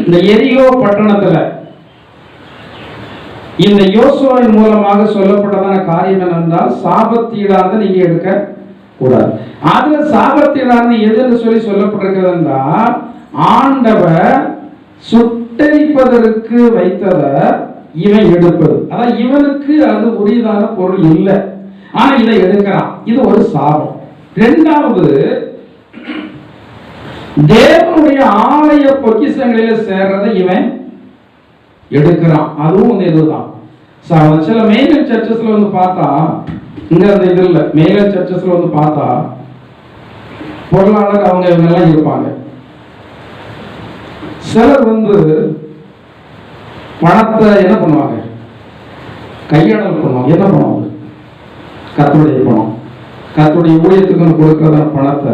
இந்த எரிகோ பட்டணத்துல இந்த யோசுவாவின் மூலமாக சொல்லப்பட்டதான காரியம் என்னென்றால் சாபத்தீடானது நீங்க எடுக்க கூடாது. அதுல சாபத்தீடானது எதுன்னு சொல்லப்பட்டிருக்கிறது என்றால் ஆண்டவர் சுட்டரிப்பதற்கு வைத்ததை இவன் எடுப்பது. அதான் இவனுக்கு அது உரியதான பொருள் இல்லை, ஆனா இதை எடுக்கிறான். இது ஒரு சாபம். இரண்டாவது, தேவனுடைய ஆலய பொக்கிஷங்களில சேர்றதை இவன் எடுக்கிறான். அதுவும் இதுதான். சில மெயின் சர்ச்சஸ்ல வந்து பார்த்தா, இங்க அந்த இது இல்லை, மெயின் சர்ச்சஸ்ல வந்து பார்த்தா பொருளாளர் அவங்க இவங்க எல்லாம் இருப்பாங்க. சிலர் வந்து பணத்தை என்ன பண்ணுவாங்க? கையாடல் பண்ணுவாங்க. என்ன பண்ணுவாங்க? கர்த்தருடைய பணம், கர்த்தருடைய ஊழியத்துக்கு கொடுக்கிற பணத்தை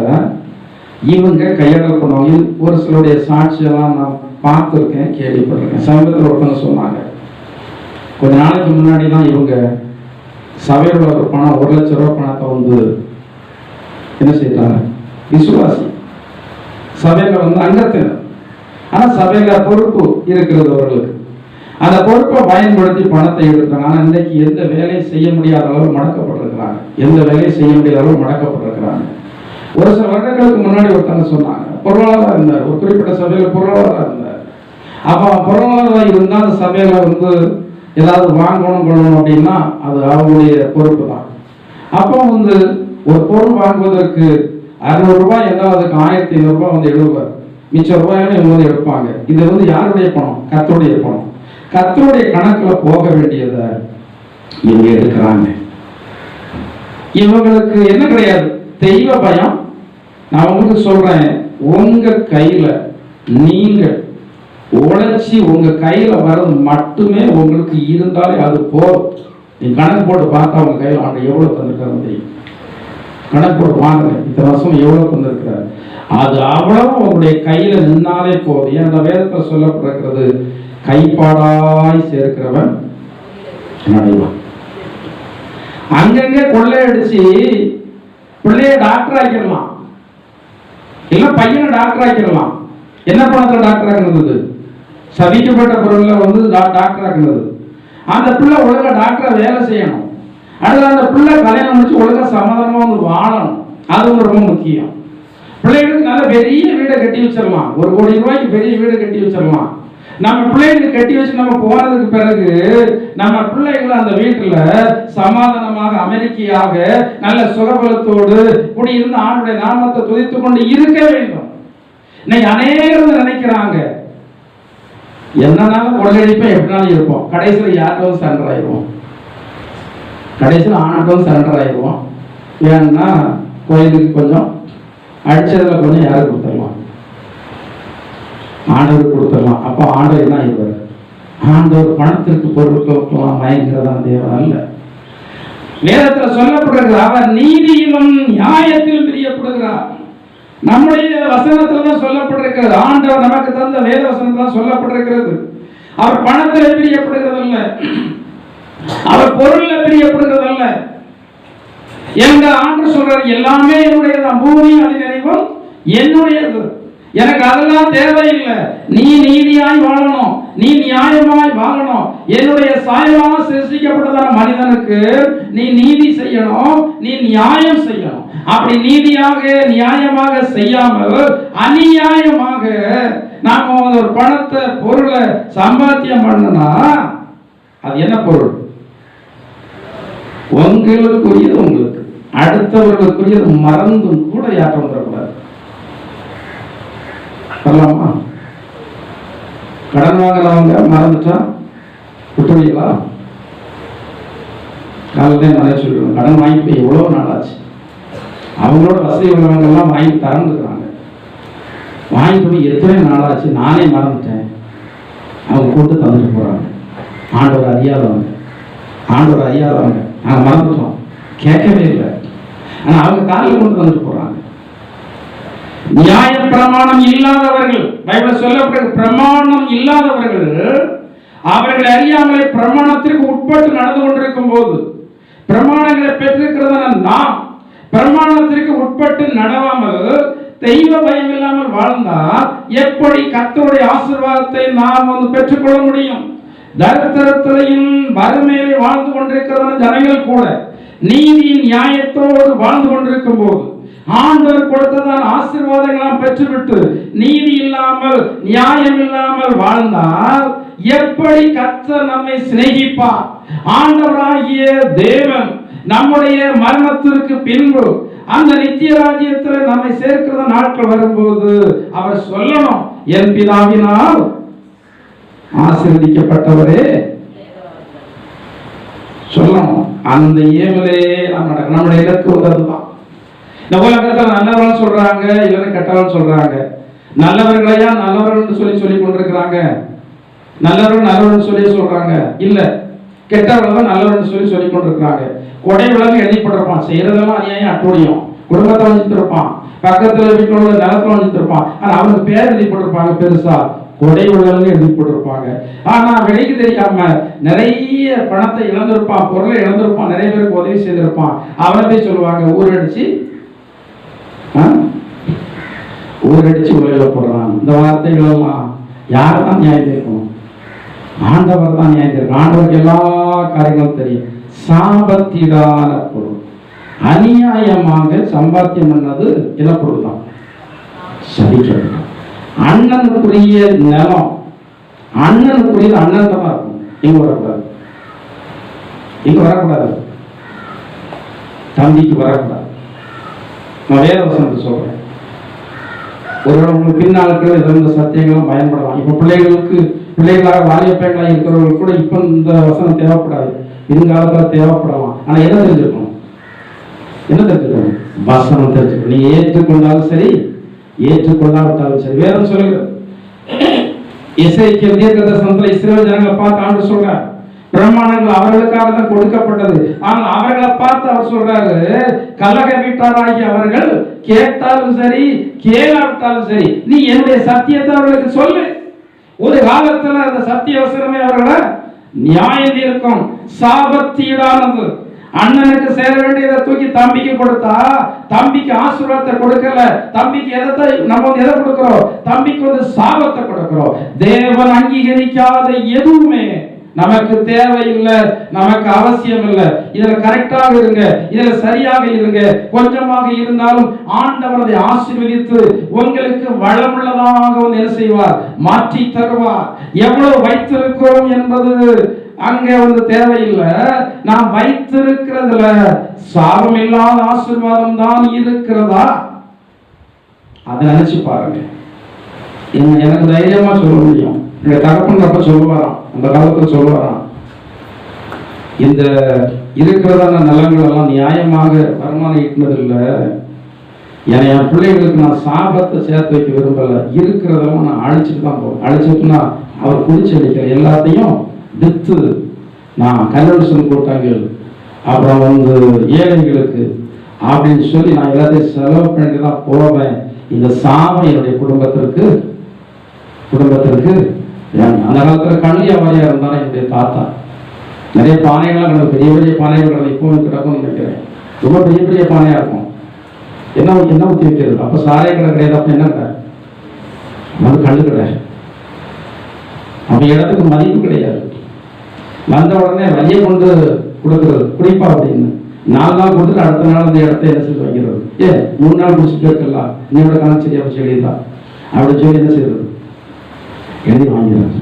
இவங்க கையாடல் பண்ணுவாங்க. ஒரு சிலருடைய சாட்சியெல்லாம் நான் பார்த்துருக்கேன், கேள்விப்பட்டிருக்கேன். சமீபத்தில் ஒருத்தவங்க சொன்னாங்க, கொஞ்ச நாளைக்கு முன்னாடி தான் இவங்க சபையோட ஒரு பணம் 1 லட்சம் ரூபாய் பணத்தை வந்து என்ன செய்தாங்க? விசுவாசி சபையில வந்து அங்கத்தினர், ஆனா சபையில பொறுப்பு இருக்கிறது அவர்களுக்கு. அந்த பொறுப்பை பயன்படுத்தி பணத்தை எடுக்கிறாங்க. ஆனா இன்னைக்கு எந்த வேலையும் செய்ய முடியாத அளவு மடக்கப்பட்டிருக்கிறாங்க. எந்த வேலையும் செய்ய முடியாத அளவு மடக்கப்பட்டிருக்கிறாங்க. ஒரு சில வருடங்களுக்கு முன்னாடி ஒருத்தங்க சொன்னாங்க, பொருளாதாரம் இருந்தார், ஒரு குறிப்பிட்ட சபையில பொருளாதாரம் இருந்தார். அப்ப பொருளாதாரம் இருந்தால் அந்த சபையில வந்து ஏதாவது வாங்கணும் கொள்ளணும் அப்படின்னா அது அவங்களுடைய பொறுப்பு தான். அப்போ வந்து ஒரு பொருள் வாங்குவதற்கு 600 ரூபாய் இருந்தால் அதுக்கு 1500 ரூபாய் வந்து எழுதுவார். மிச்சம் ரூபாயும் இவங்க வந்து எடுப்பாங்க. இது வந்து யாருடைய பணம்? கர்த்தருடைய பணம். கர்த்தருடைய கணக்குல போக வேண்டியதை இவங்க எடுக்கிறாங்க. இவங்களுக்கு என்ன கிடையாது? தெய்வ பயம். நான் உங்களுக்கு சொல்றேன், உங்க கையில நீங்க உழைச்சி உங்க கையில வர்றது மட்டுமே உங்களுக்கு இருந்தாலே அது போதும். நீங்க கணக்கு போட்டு பார்த்தா உங்க கையில ஆண்டு எவ்வளவு தந்திருக்காரு தெரியும். கணக்கு போட்டு வாங்க, இத்தனை வருஷம் எவ்வளவு தந்திருக்கிறார், அது அவ்வளவு உங்களுடைய கையில நின்னாலே போதும். ஏன்னா வேதத்துல சொல்லப்பட்டிருக்கிறது, கைப்பாடாய் சேர்க்கிறவன் அடைவான். அங்கங்க கொள்ளையடிச்சு பிள்ளைய டாக்டர் ஆக்கிடலாம், இல்ல பையனை டாக்டர் ஆக்கிடலாம். என்ன பணத்துல டாக்டர் ஆக்குனது? சபிக்கப்பட்ட பொருள்ல வந்து டாக்டர் ஆக்குனது. அந்த பிள்ளை ஒழுங்கா டாக்டரா வேலை செய்யணும். அடுத்து அந்த பிள்ளை கல்யாணம் முடிச்சு ஒழுங்கா சமாதானமா வந்து வாழணும். அது ரொம்ப முக்கியம். பிள்ளைகளுக்கு நல்ல பெரிய வீடை கட்டி வச்சிடலாம், 1 கோடி ரூபாய்க்கு பெரிய வீடை கட்டி வச்சிடலாம். நம்ம பிள்ளைகளுக்கு கட்டி வச்சு நம்ம போனதுக்கு பிறகு நம்ம பிள்ளைகள் அந்த வீட்டுல சமாதானமாக அமைதியாக நல்ல சுகபலத்தோடு குடியிருந்து ஆண்டுடைய நாமத்தை துதித்துக் கொண்டு இருக்க வேண்டும். இன்னைக்கு அநேகர் நினைக்கிறாங்க, என்னன்னாலும் கொள்ளையடிப்போம், எப்படினாலும் இருப்போம், கடைசியில் யாருக்கும் சரண்டர் ஆயிடுவோம், கடைசியில் ஆணுக்கும் சரண்டர் ஆயிடுவோம். ஏன்னா கோயிலுக்கு கொஞ்சம் அடிச்சதுல கொஞ்சம் யாருக்கு கொடுத்துடலாம், ஆண்டவர் கொடுத்துடலாம். அப்போ ஆண்டவர் என்ன ஆயிடுவார்? ஆண்டவர் பணத்திற்கு பொருட்களுக்கெல்லாம் மயங்கிறதான் தேவன் அல்ல. வேதத்தில் சொல்லப்படுகிறது, அவர் நீதியிலும் நியாயத்திலும் பிரியப்படுகிறார். நம்முடைய வசனத்துல தான் சொல்லப்பட்டிருக்கிறது. ஆண்டவர் நமக்கு தந்த வேத வசனத்துல சொல்லப்பட்டிருக்கிறது. அவர் பணத்தில் பிரியப்படுகிறது அல்ல, அவர் பொருள்ல பிரியப்படுகிறது அல்ல. எங்க ஆண்டவர் சொல்றாரு, எல்லாமே என்னுடையதான், பூமி அது நிறைவும் என்னுடையது, எனக்கு அதெல்லாம் தேவையில்லை. நீ நீதியாய் வாழணும், நீ நியாயமாய் வாழணும். என்னுடைய சாயலாக சிருஷ்டிக்கப்பட்டதான மனிதனுக்கு நீ நீதி செய்யணும், நீ நியாயம் செய்யணும். அப்படி நீதியாக நியாயமாக செய்யாமல் அநியாயமாக நாம ஒரு பணத்தை பொருளை சம்பாத்தியம் பண்ணனா அது என்ன பொருள்? உங்களுக்குரியது உங்களுக்கு, அடுத்தவர்களுக்குரியது மறந்தும் கூட யாரும் வந்துடக்கூடாது. சொல்லலாமா? கடன் வாங்கினவங்க மறந்துட்டா விட்டுருவீங்களா? காலையில் நிறைய சொல்லுவாங்க, கடன் வாங்கி போய் எவ்வளோ நாள் ஆச்சு, அவங்களோட வசதி உள்ளவங்க எல்லாம் வாங்கி தரந்துக்கிறாங்க, வாங்கிட்டு போய் எத்தனை நாள் ஆச்சு, நானே மறந்துட்டேன், அவங்க கூட்டு தந்துட்டு போறாங்க. ஆண்டவர் அறியாதவங்க, ஆண்டவர் அறியாதவங்க, நாங்கள் மறந்துட்டோம், கேட்கவே இல்லை, ஆனால் அவங்க காலையில் கொண்டு தந்துட்டு போறாங்க. நியாய பிரமாணம் இல்லாதவர்கள், பைபிள் சொல்லப்பட்ட பிரமாணம் இல்லாதவர்கள் அவர்கள் அறியாமலே பிரமாணத்திற்கு உட்பட்டு நடந்து கொண்டிருக்கும் போது, பிரமாணங்களை பெற்றிருக்கிறதான நாம் பிரமாணத்திற்கு உட்பட்டு நடவாமல் தெய்வ பயம் இல்லாமல் வாழ்ந்தால் எப்படி கர்த்தருடைய ஆசீர்வாதத்தை நாம் பெற்றுக்கொள்ள முடியும்? தரித்திரத்திலையும் வறுமையிலே வாழ்ந்து கொண்டிருக்கிறதான ஜனங்கள் கூட நீதியின் நியாயத்தோடு வாழ்ந்து கொண்டிருக்கும் போது ஆண்டவர் கொடுத்ததான ஆசீர்வாதங்களாம் பெற்றுவிட்டு நீதி இல்லாமல் நியாயம் இல்லாமல் வாழ்ந்தால் எப்படி கர்த்தர் நம்மை சிநேகிப்பார்? ஆண்டவராகிய தேவன் நம்முடைய மரணத்திற்கு பின்பு அந்த நித்திய ராஜ்யத்தில் நம்மை சேர்க்கிற நாட்கள் வரும்போது அவர் சொல்லணும், என் பிதாவினால் ஆசீர்வதிக்கப்பட்டவரே சொல்லணும். அந்த ஏவலே நம்முடைய இலக்கு அதுதான். இந்த உலகத்தில் நல்லவர்கள் சொல்றாங்க, இல்லைன்னு கெட்டவர்கள் சொல்றாங்க. நல்லவர்களையா நல்லவர்கள் சொல்லி கொண்டிருக்கிறாங்க, நல்லவர்கள் சொல்றாங்க, இல்ல கெட்டவர்கள் தான் நல்லவர்கள் சொல்லி கொண்டிருக்கிறாங்க. கொடை விலங்கு எழுதிப்பட்டிருப்பான், செய்யறதெல்லாம் அநியாயம் அட்டூழியம், குடும்பத்தை வஞ்சித்திருப்பான், பக்கத்துல வீட்டில் உள்ள நிலத்துல வஞ்சித்திருப்பான், ஆனா அவனுக்கு பேர் எழுதிப்பட்டிருப்பாங்க பெருசா, கொடை விலங்கு எழுதிப்பட்டிருப்பாங்க. ஆனா வெளிக்கு தெரியாம நிறைய பணத்தை இழந்திருப்பான், பொருளை இழந்திருப்பான், நிறைய பேருக்கு உதவி செய்திருப்பான். அவனை போய் சொல்லுவாங்க, ஊரடிச்சு உலகில போடுறான். இந்த வார்த்தைகள் எல்லாம் யார் தான் நியாயம் தீர்க்கணும்? ஆண்டவர் தான் நியாயம் தீர்க்கணும். ஆண்டவருக்கு எல்லா காரியங்களும் தெரியும். சாபத்திடான பொருள், அநியாயமாக சம்பாத்தியம் பண்ணது என்ன பொருள் தான்? சதிக்கிறது. அண்ணனுக்குரிய நிலம், அண்ணனுக்குரிய அண்ணன் தான் இருக்கும். இங்க வரக்கூடாது, இங்க வரக்கூடாது, தம்பிக்கு வரக்கூடாது. நான் வேற வசனத்தை சொல்றேன். ஒரு உங்களுக்கு பின்னாளுக்கு இந்த சத்தியங்களும் பயன்படலாம். இப்ப பிள்ளைகளாக வாலிய பெண்களாக இருக்கிறவர்கள் கூட இப்ப இந்த வசனம் தேவைப்படாது, பின்காலத்துல தேவைப்படலாம். ஆனா என்ன தெரிஞ்சுக்கணும்? என்ன தெரிஞ்சுக்கணும்? வசனம் தெரிஞ்சுக்கணும். நீ ஏற்றுக்கொண்டாலும் சரி, ஏற்றுக்கொள்ளாவிட்டாலும் சரி. வேற சொல்லுங்க, எசேக்கியேல் தீர்க்கதரிசனத்துல இஸ்ரவேல் ஜனங்களை பார்த்து ஆண்டவர் சொல்றார், பிரமாணங்கள் அவர்களுக்காக தான் கொடுக்கப்பட்டது. ஆனால் அவர்களை பார்த்து அவர் சொல்றாரு, கலக வீட்டாராகி அவர்கள் கேட்டாலும் சரி கேளாவிட்டாலும் சரி நீ என்னுடைய சத்தியத்தை அவர்களுக்கு சொல்லு. ஒரு காலத்துல அந்த சத்திய வசனமே அவர்களை நியாயம் தீர்க்கும். சாபத்தீடானது. அண்ணனுக்கு சேர வேண்டியதை தூக்கி தம்பிக்கு கொடுத்தா தம்பிக்கு ஆசீர்வாதத்தை கொடுக்கல, தம்பிக்கு நம்ம எதை கொடுக்கிறோம்? தம்பிக்கு சாபத்தை கொடுக்கிறோம். தேவன் அங்கீகரிக்காத எதுவுமே நமக்கு தேவையில்லை, நமக்கு அவசியம் இல்லை. இதுல கரெக்டாக இருங்க, இதுல சரியாக இருங்க. கொஞ்சமாக இருந்தாலும் ஆண்டவர் அதை ஆசீர்வதித்து உங்களுக்கு வளமுள்ளதாக என்ன செய்வார்? மாற்றி தருவார். எவ்வளவு வைத்திருக்கிறோம் என்பது அங்கே தேவையில்லை. நாம் வைத்திருக்கிறதுல சாபம் இல்லாத ஆசீர்வாதம் தான் இருக்கிறதா? அதை நினைச்சு பாருங்க. எனக்கு தைரியமா சொல்ல முடியும். எங்க தகப்பன் அப்ப சொல்லுவாராம், அந்த காலத்துல சொல்லுவாராம், இந்த இருக்கிறதான நலங்கள் எல்லாம் நியாயமாக வருமானம் ஈட்டினதில்லை, என் பிள்ளைகளுக்கு நான் சாபத்தை சேர்த்து வைக்க விரும்பல, இருக்கிறதெல்லாம் நான் அழிச்சிட்டு தான் போவேன். அழிச்சிட்டுனா அவர் குடிச்சு அடிக்கிற எல்லாத்தையும் வித்து நான் கன்வென்ஷன் கூட்டங்கள் அப்புறம் ஏழைகளுக்கு அப்படின்னு சொல்லி நான் எல்லாத்தையும் செலவு பண்ணிட்டு தான் போவேன். இந்த சாபம் என்னுடைய குடும்பத்திற்கு அந்த காலத்துல கல்லியா வாரியா இருந்தாலும் என்னுடைய தாத்தா நிறைய பானைகள்லாம் கிடக்கும், பெரிய பெரிய பானைகள் கிடக்கும், இப்பவும் கிடக்கும்னு நினைக்கிறேன். ரொம்ப பெரிய பெரிய பானையா இருக்கும். என்ன என்ன ஊற்றி வைக்கிறது? அப்ப சாராய கடை கிடையாது, அப்ப என்ன கடை? அது கல்லு கடை. அப்ப இடத்துக்கு மதிப்பு கிடையாது. வந்த உடனே வழியை கொண்டு கொடுக்கறது, குடிப்பா அப்படின்னு 4 நாள் கொடுத்துட்டு அடுத்த நாள் அந்த இடத்த என்ன செய்து வைக்கிறது? 3 நாள் குடிச்சுட்டு இருக்கலாம், என்னோட கணக்கு சரியா போச்சு எழுதிதான் அப்படின்னு சொல்லி என்ன செய்யறது? எழுதி வாங்கிறாங்க.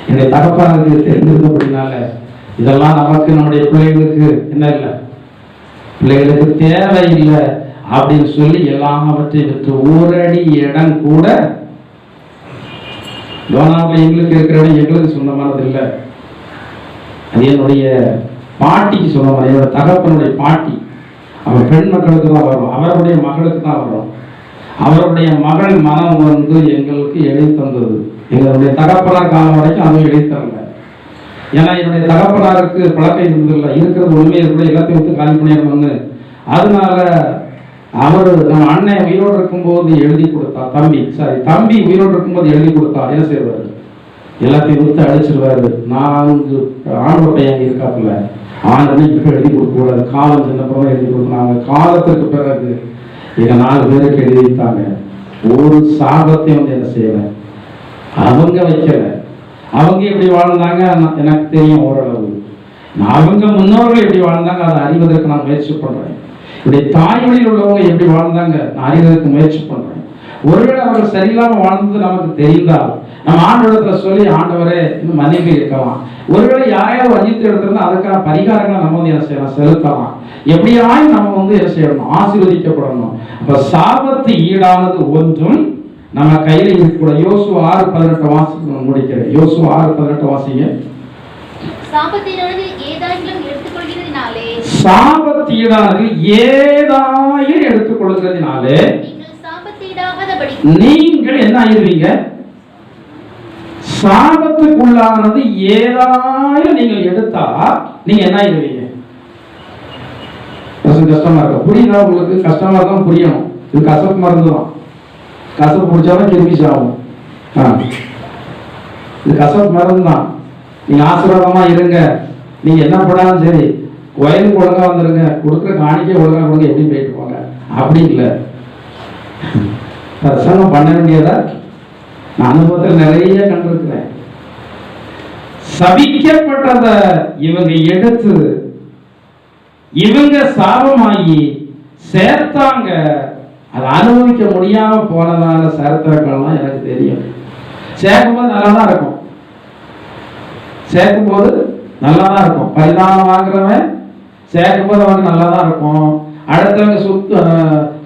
என்னுடைய தகப்பனுக்கு தெரிந்திருந்தபடினால இதெல்லாம் நமக்கு நம்முடைய பிள்ளைகளுக்கு என்ன இல்லை, பிள்ளைகளுக்கு தேவையில்லை அப்படின்னு சொல்லி எல்லாவற்றையும் விட்டு ஒரு அடி இடம் கூட தோனாவில் எங்களுக்கு இருக்கிற இடம் எங்களுக்கு சொந்தமானது இல்லை. அது என்னுடைய பாட்டிக்கு சொந்தமான, என்னோட தகப்பனுடைய பாட்டி. அவர் பெண் மக்களுக்கு தான் வரும், அவருடைய மகளுக்கு தான் வரும். அவருடைய மகள் மனம் வந்து எங்களுக்கு எழுதி தந்தது. எங்களுடைய தகப்பனார் காலம் வரைக்கும் அதுவும் எழுதி தரல. ஏன்னா என்னுடைய தகப்பனாருக்கு பழக்கம் இருந்ததில்லை, இருக்கிறது உண்மையை கூட எல்லாத்தையும் வந்து காலி பண்ணிடணும்னு. அதனால அவர் நம்ம அண்ணன் உயிரோடு இருக்கும்போது எழுதி கொடுத்தா, தம்பி உயிரோடு இருக்கும்போது எழுதி கொடுத்தா என்ன செய்வாரு? எல்லாத்தையும் விட்டு அடிச்சிருவாரு. 4 ஆண் பையன் இருக்காப்புல, ஆண்டு இப்ப எழுதி கொடுக்க கூடாது, காலம் சின்னப்பறம் எழுதி கொடுத்தாங்க. காலத்துக்கு பிறகு எங்க 4 பேருக்கு எழுதி வைத்தாங்க. ஒரு சாபத்தையும் வந்து என்ன செய்யல, அவங்க வைக்கல. அவங்க எப்படி வாழ்ந்தாங்க எனக்கு தெரியும் ஓரளவு. அவங்க முன்னோர்கள் எப்படி வாழ்ந்தாங்க அதை அறிவதற்கு நான் முயற்சி பண்றேன். இப்படி தாய்மொழியில் உள்ளவங்க எப்படி வாழ்ந்தாங்க நான் அறிவதற்கு முயற்சி பண்றேன். ஒருவேளை அவர்கள் சரியில்லாம வாழ்ந்தது நமக்கு தெரிந்தால் நம்ம ஆண்டவரத்துல சொல்லி, ஆண்டவரே இன்னும் மன்னிப்பு இருக்கலாம். ஒருவேளை யாரையாவது வஞ்சித்து எடுத்திருந்தா அதுக்கான பரிகாரங்களை நம்ம வந்து என்ன செய்யலாம், செலுத்தலாம். எப்படியாயும் நம்ம வந்து என்ன செய்யணும், ஆசீர்வதிக்கப்படணும். அப்ப சாபத்து ஈடானது ஒன்றும் நம்ம கையில இருக்கக்கூட. யோசுவா 6:18 வாசிக்க முடிக்கிறேன். யோசுவா 6:18 வாசிங்க. சாபத்தீடானது ஏதாயிலும் எடுத்துக்கொள்கிறதினாலே நீங்கள் என்ன ஆயிருவீங்க? சாபத்துக்குள்ளானது ஏதாயிலும் நீங்கள் எடுத்தா நீங்க என்ன ஆயிருவீங்க? கஷ்டமா இருக்க புரியுதா உங்களுக்கு? கஷ்டமா தான் புரியணும். இது கசப்பு மருந்து தான். கசப்பு பிடிச்சாலும் கிருமி சாகும். இது கசப்பு மருந்து தான். நீங்க ஆசீர்வாதமா இருங்க. நீங்க என்ன பண்ணாலும் சரி, வயலுக்கு ஒழுங்கா வந்துருங்க, கொடுக்குற காணிக்கை ஒழுங்கா கொடுங்க, எப்படி போயிட்டு போங்க அப்படி இல்லை. பிரசங்கம் பண்ண வேண்டியதா நான் அனுபவத்தில் நிறைய கண்டிருக்கிறேன். சபிக்கப்பட்டத இவங்க எடுத்து இவங்க சாபமாகி சேர்த்தாங்க. அதை அனுபவிக்க முடியாம போனதான சரித்திரங்கள்லாம் எனக்கு தெரியும். சேர்க்கும்போது நல்லா தான் இருக்கும், சேர்க்கும்போது நல்லா தான் இருக்கும். பரிதானம் வாங்குறவன் சேர்க்கும்போது அவனுக்கு நல்லா தான் இருக்கும். அடுத்தவங்க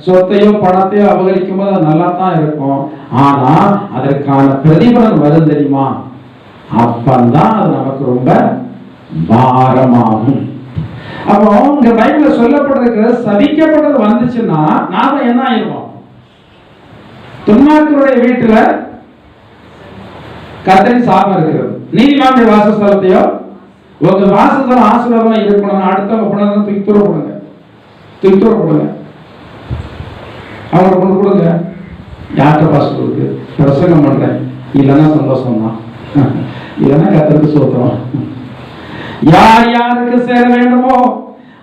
சொத்தையோ பணத்தையோ அபகரிக்கும் போது அது நல்லா தான் இருக்கும். ஆனா அதற்கான பிரதிபலன் வரும் தெரியுமா? அப்பந்தான் அது நமக்கு ரொம்ப பாரமாகும். அப்போ இங்க பைபிள்ல சொல்லப்பட்டிருக்கிற சபிக்கப்பட்டது வந்துச்சுன்னா நாம என்ன ஆயிருவோம்? துன்மார்க்கருடைய வீட்டுல கர்த்தரின் சாபம் இருக்கிறது. நீதிமானுடைய வாசஸ்தலத்தையோ உங்க வாசஸ்தலம் ஆசீர்வாதமா இருக்கணும். அடுத்தவங்க பண்ணாதான் தூக்கி தூர போடுங்க, தூக்கி தூர போடுங்க, அவங்களை கொண்டு கொடுங்க. யார்கிட்ட பாஸ்டருக்கு பிரசங்கம் பண்றேன் இல்லைன்னா சந்தோஷம் தான், இல்லைன்னா கர்த்தருக்கு சோத்திரம். யார் யாருக்கு சேர வேண்டுமோ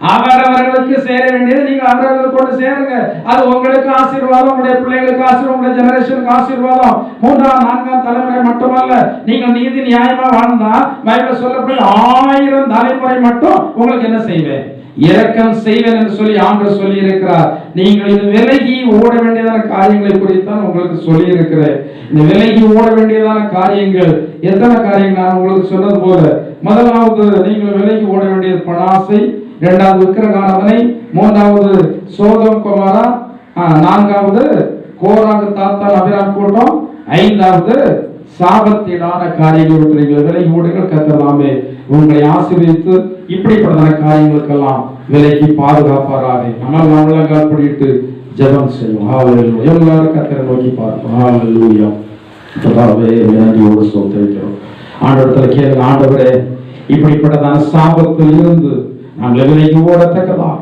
அவரவர்களுக்கு சேர வேண்டியது நீங்க அவரவர்களுக்கு கொண்டு சேருங்க. அது உங்களுக்கு ஆசீர்வாதம், உங்களுடைய பிள்ளைகளுக்கு ஆசீர்வாதம், உங்களுடைய ஜெனரேஷனுக்கு ஆசீர்வாதம். 3ஆம் 4ஆம் தலைமுறை மட்டுமல்ல, நீங்கள் நீதி நியாயமா வாழ்ந்தா பைபிள்ல சொல்லப்பட்ட 1000 தலைமுறை மட்டும் உங்களுக்கு என்ன செய்வேன், இரக்கம் செய்வேன் என்று சொல்லி ஆண்டவர் சொல்லி இருக்கிறார். நீங்கள் இது விலகி ஓட வேண்டியதான காரியங்களை குறித்தான் உங்களுக்கு சொல்லி இருக்கிறேன். இந்த விலகி ஓட வேண்டியதான காரியங்கள் எத்தனை காரியங்கள் நான் உங்களுக்கு சொன்னது போல, முதலாவது நீங்கள் விலகி ஓட வேண்டியது பணாசை, 2வது விக்கிரகாராதனை, 3வது சோதம் குமாரா, 4வது கோராகு தாத்தால் அபிராம் கூட்டம், 5வது சாபத்தினான காரியங்கள் விலகி ஓடுங்கள். கர்த்தராமே உங்களை ஆசீர்வதித்து இப்படிப்பட்டதான காரியங்களுக்கெல்லாம் விலகி பாதுகாப்பாராக. ஆனால் நாமெல்லாம் கால்படிட்டு ஜெபம் செய்வோம். ஹல்லேலூயா. எல்லாரும் கர்த்தரை நோக்கி பார்ப்போம். ஹல்லேலூயா. கர்த்தாவே நன்றியோடு ஸ்தோத்திரிக்கிறோம். ஆண்டவரத்துல கேளுங்க, ஆண்டவரே இப்படிப்பட்டதான சாபத்தில் இருந்து நாங்கள் விலகி ஓடத்தக்கதாக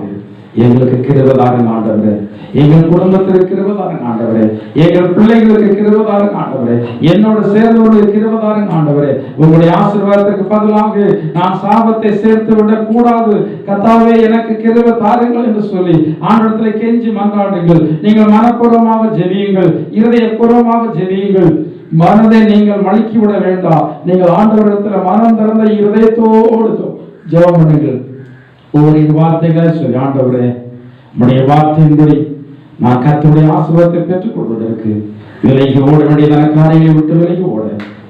எங்களுக்கு கிருபைதாருங்க ஆண்டவரே, எங்கள் குடும்பத்திற்கு கிருபைதாருங்க ஆண்டவரே, எங்கள் பிள்ளைகளுக்கு கிருபைதாருங்க ஆண்டவரே, என்னோட சேர்ந்தவர்களுக்கு கிருபைதாருங்க ஆண்டவரே. உங்களுடைய ஆசீர்வாதத்துக்கு பதிலாக நான் சாபத்தை சேர்த்து விடக் கூடாது. கர்த்தாவே, எனக்கு கிருபை தாருங்கள் என்று சொல்லி ஆண்டவரிடத்தில் கெஞ்சி மன்றாடுங்கள். நீங்கள் மனப்பூர்வமாக ஜெபியுங்கள், இருதயபூர்வமாக ஜெபியுங்கள். மனதை நீங்கள் மழுக்கி விட வேண்டாம். நீங்கள் ஆண்டவரிடத்தில் மனம் திறந்த இருதயத்தோடு ஜெபம் பண்ணுங்கள். ஒவ்வொரு வார்த்தைகளை சொல்லி, ஆண்டவரே, உம்முடைய வார்த்தையின்படி நான் கர்த்தருடைய ஆசீர்வாதத்தை பெற்றுக் கொள்வதற்கு விலகி ஓட வேண்டியதான காரியங்களை விட்டு விலகி ஓட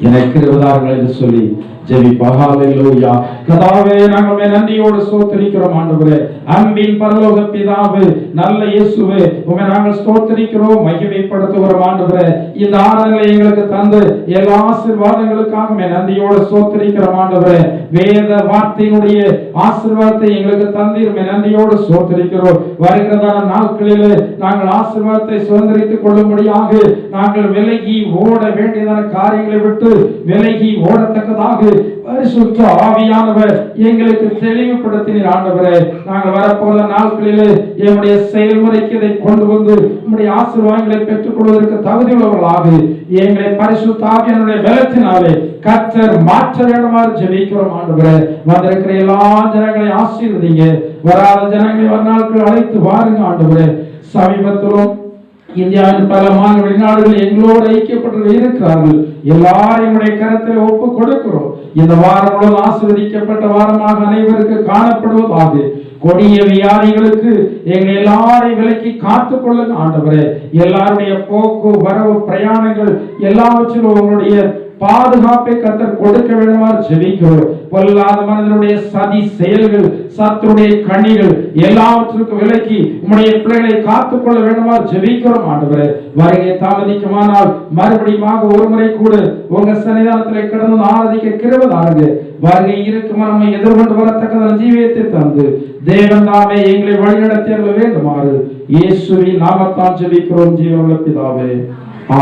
எனக்கு கிருபைதாருங்கள் என்று சொல்லி ஜெபிப்போம். ஹல்லேலூயா. கர்த்தாவே, நாங்கள் நன்றியோடு ஸ்தோத்திரிக்கிறோம் ஆண்டவரே. அன்பின் பரலோக பிதாவே, நல்ல இயேசுவே, உம்மை நாங்கள் ஸ்தோத்திரிக்கிறோம், மகிமைப்படுத்துகிறோம் ஆண்டவரே. இந்த ஆராதனையை எங்களுக்கு தந்து எல்லா ஆசீர்வாதங்களுக்காக நன்றியோடு ஸ்தோத்திரிக்கிறோம் ஆண்டவரே. வேத வார்த்தையினுடைய ஆசீர்வாதத்தை எங்களுக்கு தந்தீர், நன்றியோடு ஸ்தோத்திரிக்கிறோம். வருகிறதான நாட்களிலே நாங்கள் ஆசீர்வாதத்தை சுதந்திரித்துக் கொள்ளும்படியாக நாங்கள் விலகி ஓட வேண்டியதான காரியங்களை விட்டு விலகி ஓடத்தக்கதாக பரிசுத்த ஆவியானவர் எங்களுக்கு தெளிவுபடுத்தினீர் ஆண்டவரே. நாங்கள் வரப்போற நாட்களிலே என்னுடைய செயல்முறைக்கு இதை கொண்டு வந்து நம்முடைய ஆசீர்வாதங்களை பெற்றுக் கொள்வதற்கு தகுதியுள்ளவர்களாக எங்களை பரிசுத்த ஆவியானவருடைய பலத்தினாலே கர்த்தர் மாற்ற வேண்டுமாறு ஜெபிக்கிறோம் ஆண்டவரே. வந்திருக்கிற எல்லா ஜனங்களை ஆசீர்வதிங்க. வராத ஜனங்களை ஒரு நாட்கள் அழைத்து வாருங்க ஆண்டவரே. சமீபத்திலும் இந்தியாவின் பல மாநில வெளிநாடுகள் எங்களோடு ஐக்கியப்பட்டு இருக்கிறார்கள். எல்லாரையும் கரத்தில் ஒப்பு கொடுக்கிறோம். இந்த வாரம் முழுவதும் ஆசீர்வதிக்கப்பட்ட வாரமாக அனைவருக்கு காணப்படுவதாக. கொடிய வியாதிகளுக்கு எங்கள் எல்லாரையும் விலக்கி காத்துக் கொள்ளுங்க ஆண்டவரே. எல்லாருடைய போக்கு வரவு பிரயாணங்கள் எல்லாவற்றிலும் உங்களுடைய பாதுகாப்பை கர்த்தர் கொடுக்க வேண்டுமாறு ஜெபிக்கிறோம். பொல்லாத மனிதனுடைய சதி செயல்கள், சத்துருடைய கண்ணிகள் எல்லாவற்றிற்கும் விலக்கி உம்முடைய பிள்ளைகளை காத்துக்கொள்ள வேண்டுமாறு ஜெபிக்கிறோம் ஆண்டவரே. வருகை தாமதிக்குமானால் மறுபடியும் ஒரு முறை கூட உங்க சன்னிதானத்தில் கிடந்து ஆராதிக்க கிருபை தாருங்க. வருகை இருக்கும் நம்மை எதிர்கொண்டு வரத்தக்கதான ஜீவியத்தை தந்து தேவன் தாமே எங்களை வழிநடத்தி அருள வேண்டுமாறு இயேசுவின் நாமத்தால் ஜெபிக்கிறோம் ஜீவனுள்ள பிதாவே. ஆமென்.